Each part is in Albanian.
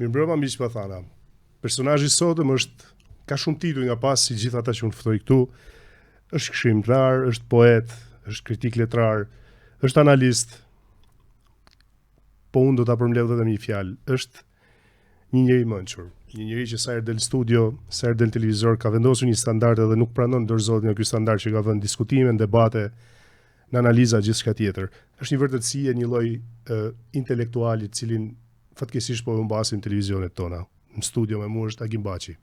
Mirëmbrëma miq pa thana. Personazhi i sotëm ka shumë tituj nga pas si gjithë ata që unë ftoj këtu. Është këshiltar, është poet, është kritik letrar, është analist. Po unë do ta përmbledh vetëm një fjalë. Është një njeri i mençur, një njeri që sa herë del në studio, sa herë del në televizor ka vendosur një standard dhe nuk pranon dorëzohet nga ky standard që ka vënë diskutime, debate, në analiza gjithçka tjetër. Është një vërtetësi e një lloj intelektuali i cilin fatkeqësisht po humbasim televizionet tona. Në studio me mua është Agim Baçi.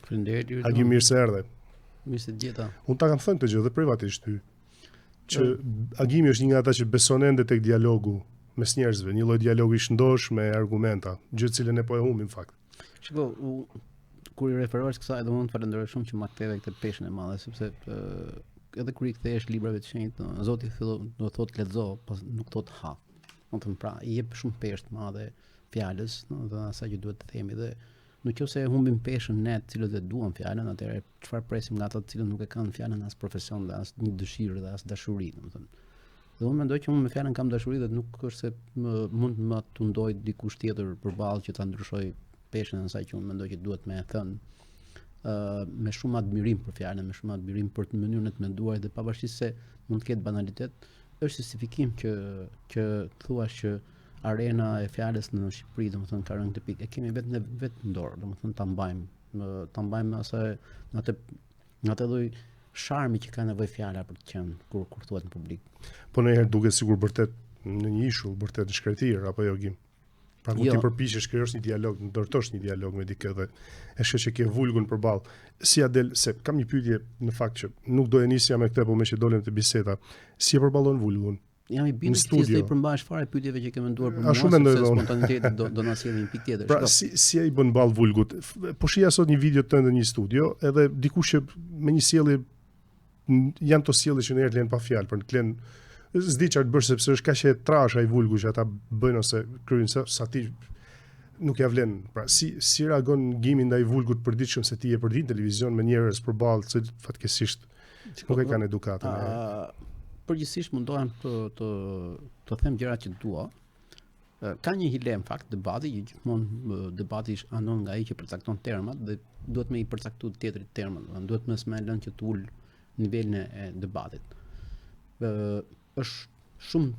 Faleminderit. Agim, mirë se erdhe. Mirë se gjeta. Unë ta kam thënë këtë gjë dhe privatisht ty. Që Agimi është një nga ata që beson ende tek dialogu mes njerëzve, një lloj dialogu i shëndosh me argumenta, gjë që cilën ne po e humbim në fakt. Shiko, kur i referohesh kësaj, do të falenderoj shumë që ma ktheve këtë peshën e madhe, sepse edhe kur i kthehesh librave të shenjtë, Zoti do thotë lexo, po nuk thotë ha. Do të pra, i jep shumë peshë të madhe fjalës, dhe asaj që duhet të themi dhe nëse humbim peshën ne të cilët e duam fjalën, atëherë çfarë presim nga ata të cilët nuk e kanë fjalën as profesion dhe as një dëshirë dhe as dashuri, domethënë. Dhe unë mendoj që unë me fjalën kam dashuri dhe nuk është se mund të më tundoj dikush tjetër përballë që ta ndryshoj peshën e asaj që unë mendoj që duhet më e thënë. Me shumë admirim për fjalën, me shumë admirim për mënyrën e të menduar dhe pavarësisht se mund të ketë banalitet, është justifikim që thuash që arena e fjalës në Shqipëri, domethënë ka rënë këtë pikë. E kemi vetë në dorë, domethënë ta mbajmë asaj në atë lloj sharmi që ka nevojë fjala për të qenë kur thuhet në publik. Po ndonjëherë duket sikur vërtet në një ishull, vërtet në shkretir apo jo Gim. Pra kur ti përpiqesh krijosh një dialog, ndërtosh një dialog me dikë dhe e sheh që ke vulgun përballë. Si a del se kam një pyetje në fakt që nuk do e nisja me këtë, por më që dolem te biseda. Si e përballon vulgun? Jam i bindur që ti përmbash fare pyetjeve që ke menduar për mua, sepse spontaniteti do na sjellë një pikë tjetër. Pra si ai bën ball vulgut? Po shija sot një video tënd në një studio, edhe dikush që me një sjellje janë to sjellje që ndonjëherë lën pa fjalë, për të lën s'di çfarë të bësh sepse është kaq e trash ai vulgu që ata bëjnë ose kryejnë sa ti nuk ja vlen. Pra si reagon Gimi ndaj vulgut përditshëm se ti je përdit në televizion me njerëz përballë që fatkeqësisht nuk e kanë edukatën. Përgjithsisht mundohem të them gjërat që dua. Ka një hile në fakt debati, që gjithmonë debati anon nga ai që përcakton termat dhe duhet me i përcaktuar tjetrit termat, duhet më s'më lënë që të ul nivelin e debatit. Është shumë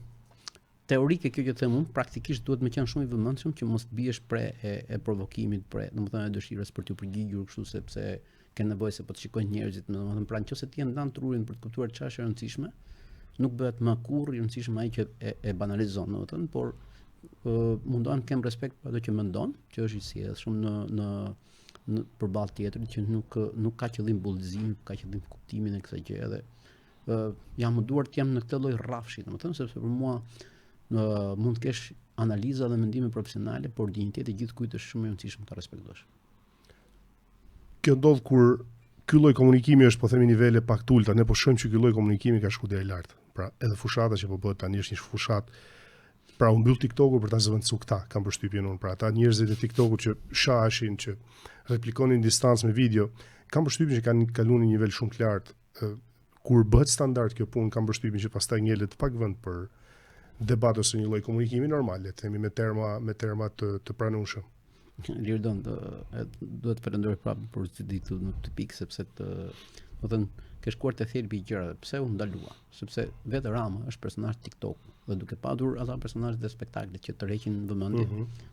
teorike kjo që them unë, praktikisht duhet më qenë shumë i vëmendshëm që mos biesh pre e provokimit, domethënë e dëshirës për të përgjigjur kështu sepse ke nevojë se po të shikojnë njerëzit, domethënë pra nëse ti e ndan trurin për të kuptuar çfarë është e rëndësishme, nuk bëhet më kurrë i rëndësishëm ai që e banalizon, domethënë, por mundohem të kem respekt për ato që mendon, që është i sjellshëm në përballë tjetrit që nuk ka qëllim bullëzim, ka qëllim kuptimin e kësaj gjëje dhe jam munduar të jem në këtë lloj rrafshi, domethënë, sepse për mua mund të kesh analiza dhe mendime profesionale, por dinjiteti i gjithkujt është shumë i rëndësishëm ta respektosh. Kjo ndodh kur ky lloj komunikimi është po themi nivele pak të ulta, ne po shohim që ky lloj komunikimi ka shkuar deri lart. Pra edhe fushata që po bëhet tani është një fushat. Pra u mbyll TikToku për ta zëvendësuar këta, kam përshtypjen unë. Pra ata njerëzit e TikTokut që shahashin, që replikonin distancë me video, kam përshtypjen që kanë kaluar në një nivel shumë të lartë. Kur bëhet standard kjo punë, kam përshtypjen që pastaj ngelet pak vend për debat ose një lloj komunikimi normal, le të themi me terma të pranueshëm. Lirdon, duhet të falenderoj prapë për të ditur në këtë pikë sepse do të ke shkuar te thelbi i gjërave. Pse u ndalua? Sepse vetë Rama është personazh TikTok dhe duke padur ata personazhet e spektaklit që tërheqin vëmendje,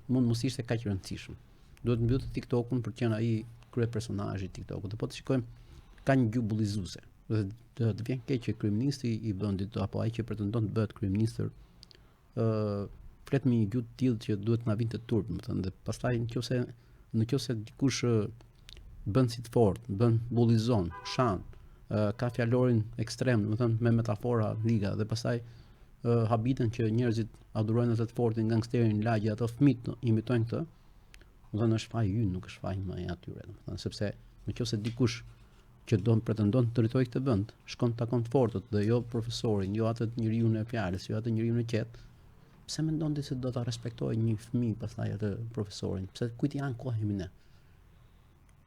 mund mos ishte kaq rëndësishëm. Duhet mbyllë TikTokun për të qenë ai krye personazhi i TikTokut. Po të shikojmë ka një gjuhë bullizuese. Dhe të vjen keq që kryeministri i vendit apo ai që pretendon të bëhet kryeminist flet me një gjuhë të tillë që duhet na vinte turp, domethënë, dhe pastaj nëse dikush bën si të fortë, bën bullizon, shan, ka fjalorin ekstrem, domethënë me metafora liga dhe pastaj habiten që njerëzit adhurojnë atë të fortin, gangsterin, lagje, ato fëmijët imitojnë këtë. Domethënë është faji ynë, nuk është faji më i atyre, domethënë, sepse nëse dikush që pretendon të drejtojë këtë vend, shkon takon të fortët dhe jo profesorin, jo atë njeriu në fjalës, jo atë njeriu në qetë. Pse mendon ti se do ta respektojë një fëmijë pastaj atë profesorin? Pse kujt janë kohemi ne?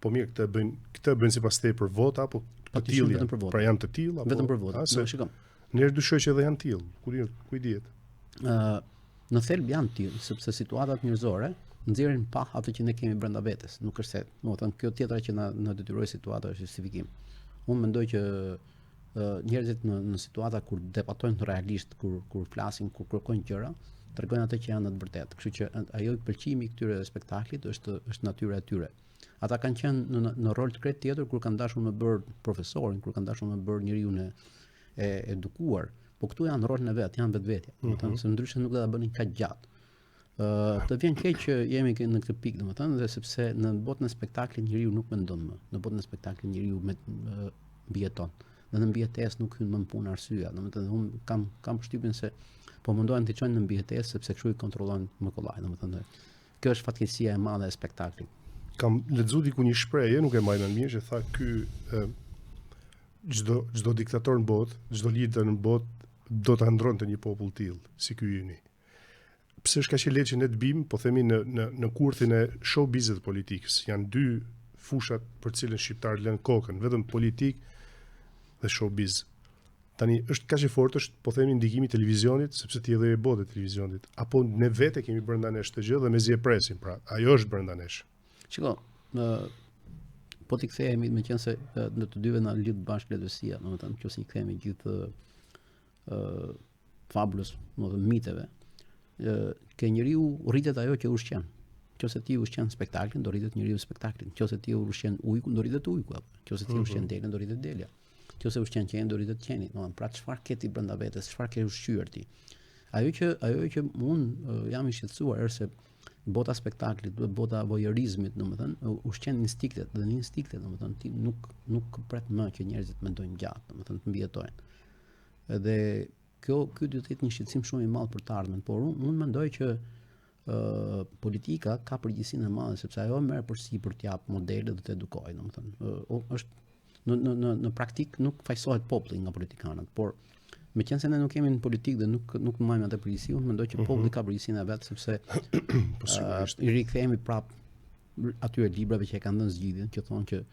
Po mirë, këtë bëjnë sipas te për vota apo të tillë? Pra janë të tillë apo vetëm për vota? Shikom. Ne dyshoj që edhe janë tillë. Ku i dihet? Në thelb janë tillë, sepse situatat njerëzore nxjerrin pa atë që ne kemi brenda vetes, nuk është se, domethënë kjo tjetra që na detyroi situata është justifikim. Unë mendoj që njerëzit në situata kur debatojnë realisht, kur flasin, kur kërkojnë gjëra, tregojnë atë që janë të vërtetë. Kështu që ajo pëlqimi i këtyre spektaklit është natyra e tyre. Ata kanë qenë në rol të krejt tjetër kur kanë dashur me bërë profesorin, kur kanë dashur me bërë njeriu e edukuar, po këtu janë rolin e vet, janë vetvetja. Domethënë se ndryshe nuk do ta bënin kaq gjatë. Të vjen keq që jemi në këtë pikë, domethënë, dhe sepse në botën e spektaklit njeriu nuk mendon më. Në botën e spektaklit njeriu mbijeton. Dhe në mbijetesë nuk hyn më në punë arsyeja. Domethënë unë kam përshtypjen se po mundohen të çojnë në mbijetesë sepse kështu i kontrollojnë më kollaj, domethënë. Kjo është fatkeqësia e madhe e spektaklit. Kam lexuar diku një shprehje, nuk e mbaj mend mirë, që tha çdo diktator në botë, çdo lider në botë do ta ndronte një popull tillë, si ky yni. Pse është kaq e lehtë që ne të bim, po themi në kurthin e showbizit politikës. Janë dy fushat për të cilën shqiptarët lënë kokën, vetëm politik dhe showbiz. Tani është kaq e fortë, është po themi ndikimi i televizionit, sepse ti edhe e botë televizionit, apo ne vetë kemi brenda nesh të gjë dhe mezi e presim, pra ajo është brenda nesh. Shiko, po t'i kthehemi meqense në të dyve na lidh bashkë letësia, domethënë nëse i kthehemi gjithë fabulës, domethënë miteve, ke njeriu rritet ajo që ushqen. Nëse ti ushqen spektaklin, do rritet njeriu spektaklin. Nëse ti ushqen ujkun, do rritet ujku. Nëse ti ushqen delën, do rritet delja. Nëse ushqen qenin, do rritet qeni. Domethënë, pra çfarë ke ti brenda vetes, çfarë ke ushqyer ti? Ajo që unë jam i shqetësuar është se bota spektaklit, bota voyeurizmit, domethënë, ushqen instiktet, dhe në instiktet, domethënë, ti nuk pret më që njerëzit mendojnë gjatë, domethënë të mbijetojnë. Edhe ky do të jetë një shqetësim shumë i madh për të ardhmen, por unë mendoj që politika ka përgjegjësinë e madhe sepse ajo merr përsipër të jap modele dhe të edukojë, domethënë. Është në praktik nuk fajsohet populli nga politikanët, por meqense ne nuk kemi në politikë dhe nuk marrim atë përgjegjësi, unë mendoj që populli ka përgjegjësinë e vet sepse i rikthehemi prapë atyre librave që e kanë dhënë zgjidhjen, që thonë që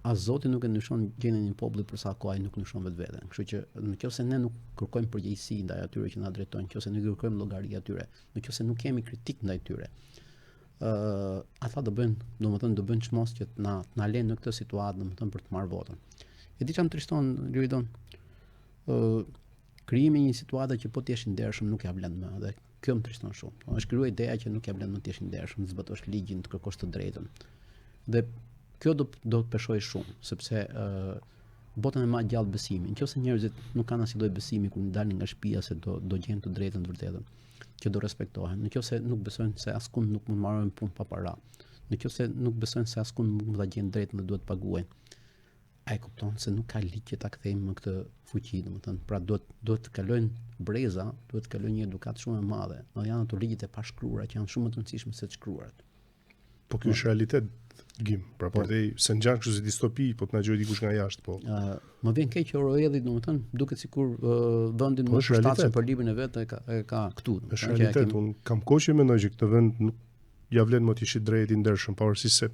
as Zoti nuk e ndryshon gjendjen e një populli përsa kohë ai nuk ndryshon vetveten. Kështu që nëse ne nuk kërkojmë përgjegjësi ndaj atyre që na drejtojnë, nëse ne kërkojmë llogari atyre, nëse nuk kemi kritik ndaj tyre, ata do bëjnë çmos që na lënë në këtë situatë, domethënë për të marrë votën. E di çam triston Liridon, krijimi i një situate që po të jesh i ndershëm nuk ja vlen më, dhe kjo më triston shumë. Është krijuar ideja që nuk ja vlen më të jesh i ndershëm, të zbatosh ligjin, të kërkosh të drejtën. Dhe kjo do të peshojë shumë, sepse botën e madh gjallë besimin. Nëse njerëzit nuk kanë asnjë lloj besimi kur dalin nga shtëpia se do gjejnë të drejtën të vërtetën, që do respektohen. Nëse nuk besojnë se askund nuk mund marrën punë pa para. Nëse nuk besojnë se askund nuk mund ta gjejnë drejtën dhe duhet të paguajnë. Ai kupton se nuk ka ligj që ta kthejmë më këtë fuqi, domethënë, pra duhet të kalojnë breza, duhet të kalojnë një edukat shumë e madhe. Do janë ato ligjet e pashkruara që janë shumë më të rëndësishme se të shkruarat. Po ky është realitet, Gim, pra po se ngjan kështu si distopi, po të na gjojë dikush nga jashtë, po. Më vjen keq që Orwelli, domethënë, duket sikur vendin më shtatshëm për librin e vet e ka këtu. Është realitet, un kam kohë që mendoj që këtë vend nuk ja vlen më të jesh i drejtë i ndershëm, pavarësisht se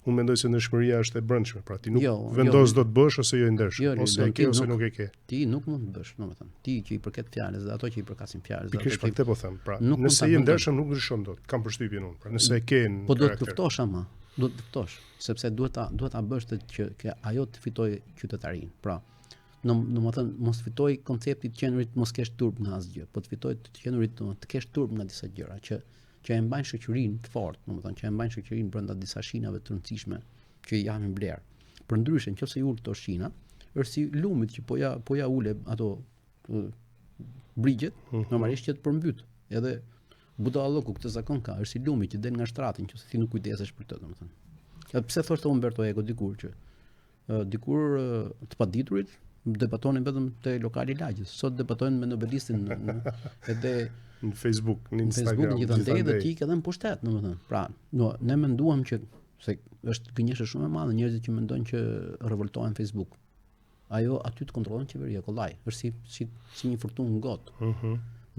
unë mendoj se ndershmëria është e brendshme, pra ti nuk vendos do të bësh ose jo i ndershëm, ose e ke ose nuk e ke. Ti nuk mund të bësh, domethënë, ti që i përket fjalës dhe ato që i përkasin fjalës. Pikërisht për këtë po them, pra nëse je i ndershëm nuk ndryshon dot, kam përshtypjen unë, pra nëse e ke në po do të luftosh ama, do të luftosh, sepse duhet ta bësh që ajo të fitojë qytetarin. Pra, domethënë mos fitoj koncepti të qenurit mos kesh turp nga asgjë, po të fitoj të qenurit të kesh turp nga disa gjëra që e mbajnë shoqërinë të fortë, domethënë që e mbajnë shoqërinë brenda disa shinave të rëndësishme që i japin vlerë. Përndryshe, nëse i ul këto shina, është si lumit që po ja ule ato brigjet, normalisht që të përmbyt. Edhe budalloku këtë zakon ka, është si lumi që del nga shtrati nëse ti nuk kujdesesh për të, domethënë. Edhe pse thoshte Umberto Eco dikur që dikur të paditurit debatonin vetëm te lokali i lagjës. Sot debatojnë me nobelistin edhe në Facebook, në Instagram, në Facebook, gjithandej dhe ti ke edhe në pushtet, domethënë. Pra, ne menduam që se është gënjeshtër shumë e madhe njerëzit që mendojnë që revoltohen në Facebook. Ajo aty të kontrollon qeveria kollaj. Është si një furtunë gotë.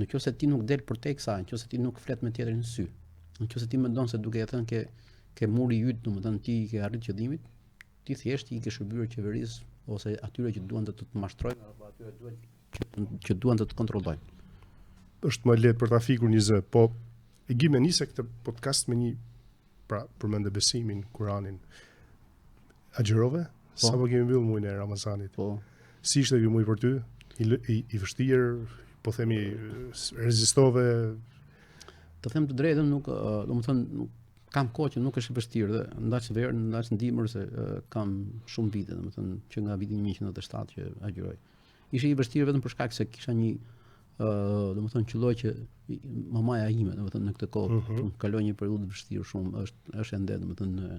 Nëse ti nuk del përtej kësaj, nëse ti nuk flet me tjetrin në sy, nëse ti mendon se duke thënë ke muri i yt, domethënë ti ke arrit qëllimin, ti thjesht i ke shërbyer qeverisë ose atyre që duan të të mashtrojnë apo atyre që duan të të kontrollojnë. Është më lehtë për ta fikur një zë, po E gjime nise këtë podcast me një, pra përmende besimin, Kuranin. Agjerove? Sa po kemi mbyllë muajin e Ramazanit? Po. Si ishte ky muaj për ty? I vështirë, po themi rezistove? Të them të drejtën, nuk, domethënë kam kohë që nuk është e vështirë dhe ndaç verën, ndaç ndimër se kam shumë vite, domethënë që nga viti 1997 që agjeroj. Ishte i vështirë vetëm për shkak se kisha një domethënë qelloj që mamaja ime, domethënë në këtë kohë kaloi një periudhë vështirë shumë, është ende domethënë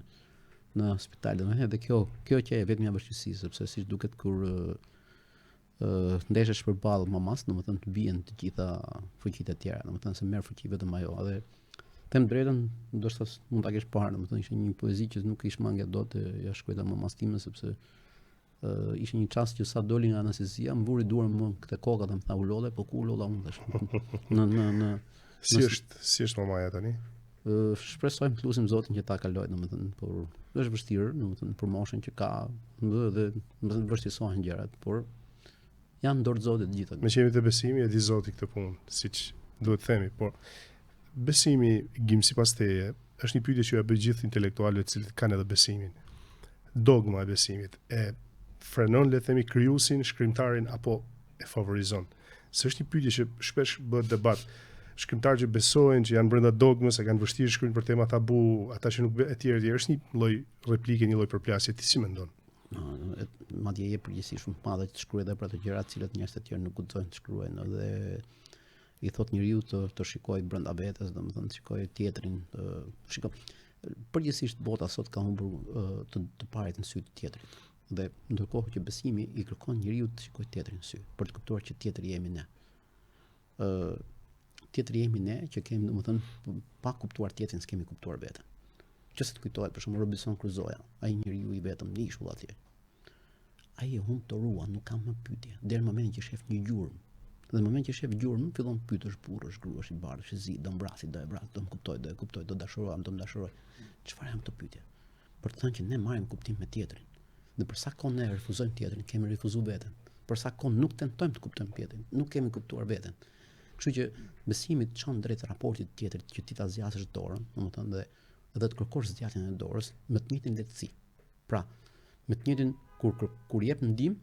në spital, domethënë edhe kjo që e vetmja vështirësi, sepse siç duket kur ndeshesh përballë mamas, domethënë të bien të gjitha fuqitë e tjera, domethënë se merr fuqi vetëm ajo, edhe them drejtën, ndoshta mund ta kesh parë, domethënë ishte një poezi që nuk ish mangë dot, ja shkruajta mamas time sepse ishte një çast që sa doli nga anestezia, më vuri durën më këtë koka dhe më tha ulolle, po ku ulolla unë tash. Si është mamaja tani? Shpresojmë të lutim Zotin që ta kaloj, domethënë, por është vështirë, domethënë për moshën që ka, dhe më vështirësohen gjërat, por janë dorë Zotit të gjitha. Me që jemi të besimi, e di Zoti këtë punë, siç duhet themi, por besimi gjim sipas teje është një pyetje që ja bëj gjithë intelektualëve të cilët kanë edhe besimin. Dogma e besimit e frenon, le të themi, krijuesin, shkrimtarin apo e favorizon? Se është një pyetje që shpesh bëhet debat. Shkrimtarë që besojnë, që janë brenda dogmës, e kanë vështirë shkruajnë për tema tabu, ata që nuk e tjerë, është një lloj replike, një lloj përplasje. Ti si mendon? Madje je përgjegjësi shumë të madhe të shkruaj edhe për ato gjëra të cilat njerëzit e tjerë nuk guxojnë të shkruajnë, dhe i thot njeriu të shikoj brenda vetes, domethënë të shikoj tjetrin, shikoj. Përgjithsisht bota sot ka humbur të paret në sy të tjetrit. Dhe ndërkohë që besimi i kërkon njeriu të shikojë tjetrin në sy, për të kuptuar që tjetri jemi ne. Tjetri jemi ne që kemi, domethënë, pa kuptuar tjetrin s'kemi kuptuar veten. Qëse të kujtohet për shembull Robinson Crusoe, ai njeriu i vetëm në ishull atje. Ai e humb torua, nuk ka më pyetje, deri në momentin që shef një gjurmë. Dhe në momentin që shef gjurmën, fillon të pyetësh burrësh, gruash, i bardhësh, i zi, do mbrasi, do e vras, do më kuptoj, do dashurohem, do më dashuroj. Çfarë janë këto pyetje? Për të thënë që ne marrim kuptim me tjetrin. Dhe për sa kohë ne refuzojmë tjetrin, kemi refuzuar veten. Për sa kohë nuk tentojmë të kuptojmë tjetrin, nuk kemi kuptuar veten. Kështu që besimi të çon drejt raportit të tjetrit që ti ta zgjasësh dorën, domethënë dhe të kërkosh zgjatjen e dorës me të njëjtin lehtësi. Pra, me të njëjtin kur jep ndihmë,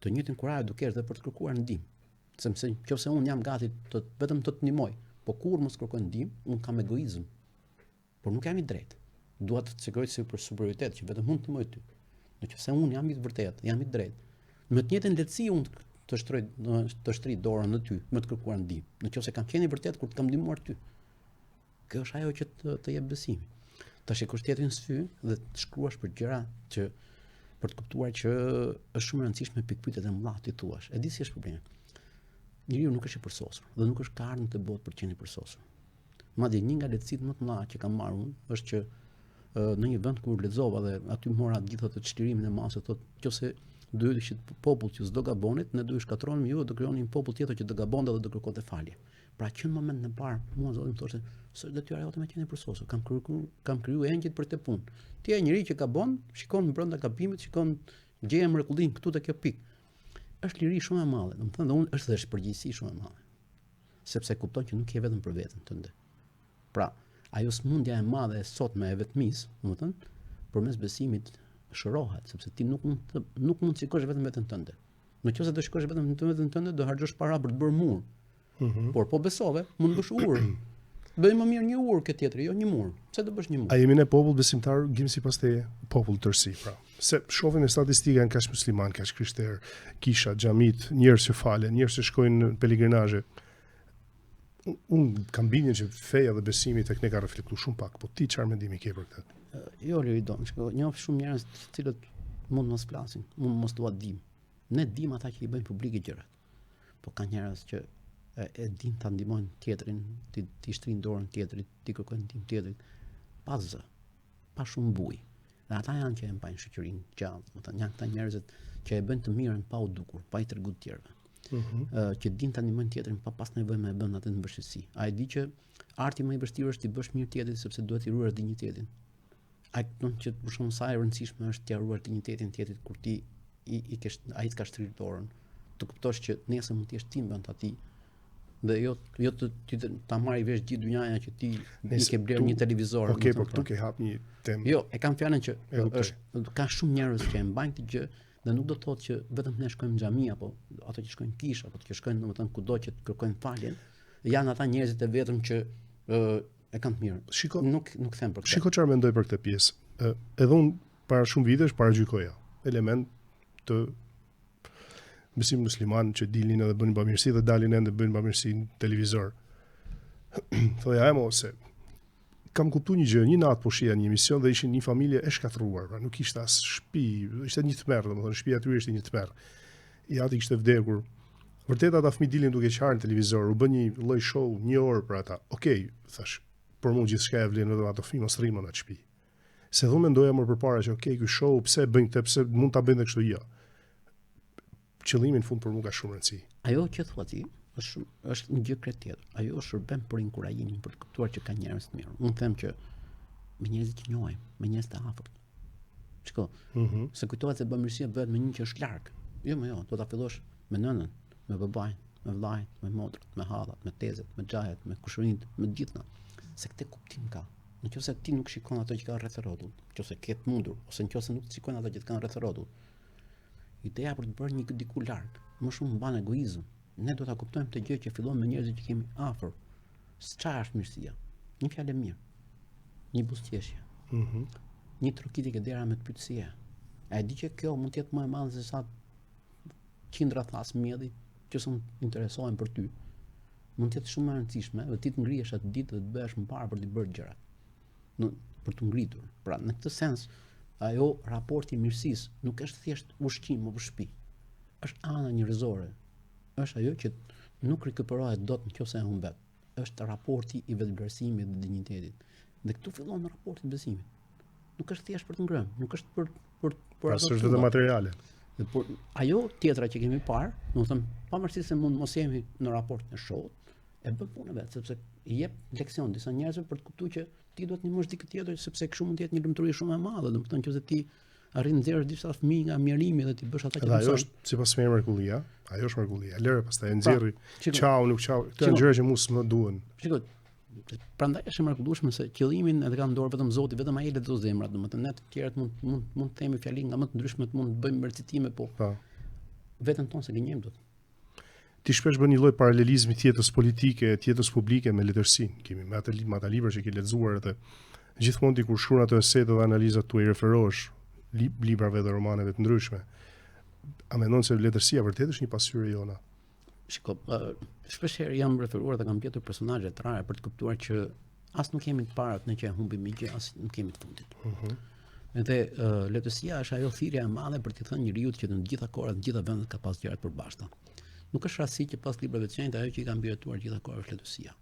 të njëjtin kurajë do kesh edhe për të kërkuar ndihmë. Sepse nëse unë jam gati vetëm të ndihmoj, po kur mos kërkoj ndihmë, unë kam egoizëm. Por nuk jam i drejtë. Dua të cekoj si për superioritet që vetëm mund të ndihmoj ty. Nëse unë jam i vërtetë, jam i drejtë, me të njëjtën lehtësi unë të shtri dorën në ty, me të kërkuar ndihmë. Nëse kam qenë i vërtetë kur të kam ndihmuar ty. Kjo është ajo që të jep besimi. Ta shikosh tjetrin në sy dhe të shkruash për gjëra që për të kuptuar që është shumë e rëndësishme pikpyetjet e mëdha ti thuash. E di si është problemi. Njeriu nuk është i përsosur dhe nuk është ka ardhur në këtë botë për të qenë i përsosur. Madje një nga lehtësitë më të mëdha që kam marrë unë është që në një vend kur lexova dhe aty mora të gjitha të çlirimin e masës, thotë nëse do të ishit popull që s'do gabonit, ne do ju shkatronim ju, do krijonin një popull tjetër që do gabonte dhe do kërkonte falje. Pra që në moment në parë, mua Zoti më thoshte, "S'është detyra jote me qenë i përsosur, kam krijuar engjëjt për të punë. Ti je njëri që gabon, shikon brenda gabimit, shikon gjëja mrekullinë këtu te kjo pikë." Është liri shumë e madhe, domethënë dhe unë është dhe përgjegjësi shumë e madhe. Sepse kupton që nuk je vetëm për veten tënde. Pra, ajo smundja e madhe e sotme e vetmisë, domethënë, përmes besimit shërohet, sepse ti nuk mund të shikosh vetëm veten tënde. Nëse do shikosh vetëm veten tënde, do harxhosh para për të bërë mur. Por po besove, mund të bësh ur. Bëj më mirë një ur ke tjetri, jo një mur. Pse do bësh një mur? A jemi ne popull besimtar, gjim sipas teje, popull tërsi, pra. Se shohim në statistika janë kaq musliman, kaq krishterë, kisha, xhamit, njerëz që falen, njerëz që shkojnë në peligrinazhe. Unë kam bindjen që feja dhe besimi tek ne ka reflektuar shumë pak, po ti çfarë mendimi ke për këtë? Jo, Liridon, njoh shumë njerëz të cilët mund mos flasin, mund mos dua dim. Ne dim ata që i bëjnë publike gjërat. Po ka njerëz që e din ta ndihmojnë tjetrin, ti shtrin dorën tjetrit, ti kërkojnë ndihmë tjetrit, pa zë, pa shumë bujë. Dhe ata janë që e mbajnë shoqërinë gjallë, domethënë janë këta njerëzit që e bëjnë të mirën pa u dukur, pa i treguar të tjerëve. Që din ta ndihmojnë tjetrin pa pas nevojë me e bën atë në vështirësi. Ai di që arti më i vështirë është ti bësh mirë tjetrit sepse duhet i ruar dinjitetin. Ai don që për shkak sa e rëndësishme është t'ia ruar dinjitetin tjetrit kur ti ai të ka shtrirë dorën, të kuptosh që nesër mund të jesh ti mbant atij Dhe jo ti ta marrë vesh gjithë dynjaja që ti i ke bler një televizor. Okej, po këtu ke hap një temë. Jo, e kam fjalën që ka shumë njerëz që e mbajnë këtë gjë dhe nuk do të thotë që vetëm ne shkojmë në xhami apo ato që shkojnë kish apo që shkojnë domethënë kudo që të kërkojnë faljen, janë ata njerëzit e vetëm që e kanë të mirë. Shiko, nuk them për këtë. Shiko çfarë mendoj për këtë pjesë. Edhe unë para shumë vitesh paragjykoja element të besim musliman që dilnin edhe bënin bamirësi dhe dalin ende bëjnë bamirësi në televizor. Thoja se kam kuptuar një gjë, një natë po shija një emision dhe ishin një familje e shkatruar, pra nuk ishte as shtëpi, ishte një tmerr, domethënë shtëpia aty ishte një tmerr. I ati kishte vdekur. Vërtet ata fëmijë dilin duke qarë në televizor, u bën një lloj show një orë për ata. Okej, thash, por mua gjithçka e vlen vetëm ato fëmijë mos rrinë në atë shtëpi. Se do mendoja më përpara që ky show pse bëjnë këtë, pse mund ta bëjnë kështu jo. Qëllimi në fund për mua ka shumë rëndësi. Ajo që thua ti është një gjë krejt tjetër. Ajo shërben për inkurajimin, për të kuptuar që ka njerëz të mirë. Unë them që me njerëzit që njohim, me njerëz të afërt. Shiko, se kujtohet se bamirësia bëhet me një që është larg. Jo, do ta fillosh me nënën, me babain, me vllain, me motrën, me hallat, me tezet, me xhajet, me kushërinjt, me gjithna. Se këtë kuptim ka. Nëse ti nuk shikon ato që ka rreth rrotull, nëse ke të mundur ose nëse nuk shikon ato që kanë rreth rrotull. Ideja për të bërë një diku larg, më shumë mban egoizëm. Ne do ta kuptojmë këtë gjë që fillon me njerëzit që kemi afër. Çfarë është mirësia? Një fjalë mirë. Një buzëqeshje. Një trokitje dera me të pyetësia. A e di që kjo mund të jetë më e madhe se sa qindra thas mjedhi që s'u interesojnë për ty. Mund të jetë shumë e rëndësishme dhe ti të ngrihesh atë ditë dhe të bëhesh më parë për të bërë gjërat. Për të ngritur. Pra, në këtë sens, ajo raporti i mirësisë nuk është thjesht ushqim apo shtëpi. Është ana njerëzore. Është ajo që nuk rikuperohet dot nëse e humbet. Është raporti i vetëvlerësimit dhe dinjitetit. Dhe këtu fillon raporti i besimit. Nuk është thjesht për të ngrënë, nuk është për ato është vetëm materiale. Por ajo tjetra që kemi parë, domethënë pavarësisht se mund mos jemi në raport me shohut, e bën punën vet, sepse i jep leksion disa njerëzve për të kuptuar që ti duhet të ndihmosh dikë tjetër sepse kështu mund të jetë një lumturi shumë e madhe, domethënë nëse ti arrin nxjerrësh disa fëmijë nga mjerimi dhe ti bësh ata që ajo është sipas me mrekullia, ajo është mrekullia. Lëre pastaj e nxjerri. Çau, nuk çau. Këto janë gjëra që më duhen. Shikoj, prandaj është e mrekullueshme se qëllimin edhe ka në dorë vetëm Zoti, vetëm ai e lexon zemrat, domethënë ne të tjerët mund të themi fjali nga më të ndryshmet, mund të bëjmë recitime, po. Veten tonë se gënjejmë dot. Ti shpesh bën një lloj paralelizmi tjetës politike, tjetës publike me letërsinë. Kemi me atë libra që ke lexuar edhe gjithmonë ti kur shkruan ato esetë dhe analizat tuaj referohesh librave dhe romaneve të ndryshme. A mendon se letërsia vërtet është një pasqyrë jona? Shiko, shpeshherë jam referuar dhe kam gjetur personazhe të rare për të kuptuar që as nuk kemi të parat në që humbim gjë, as nuk kemi të fundit. Edhe letërsia është ajo thirrja e madhe për të thënë njeriu që në të gjitha kohrat, në të gjitha vendet ka pas gjërat përbashkëta. Nuk është rasti që pas librave të shenjtë ajo që i ka mbërtuar gjitha kohrat është letërsia.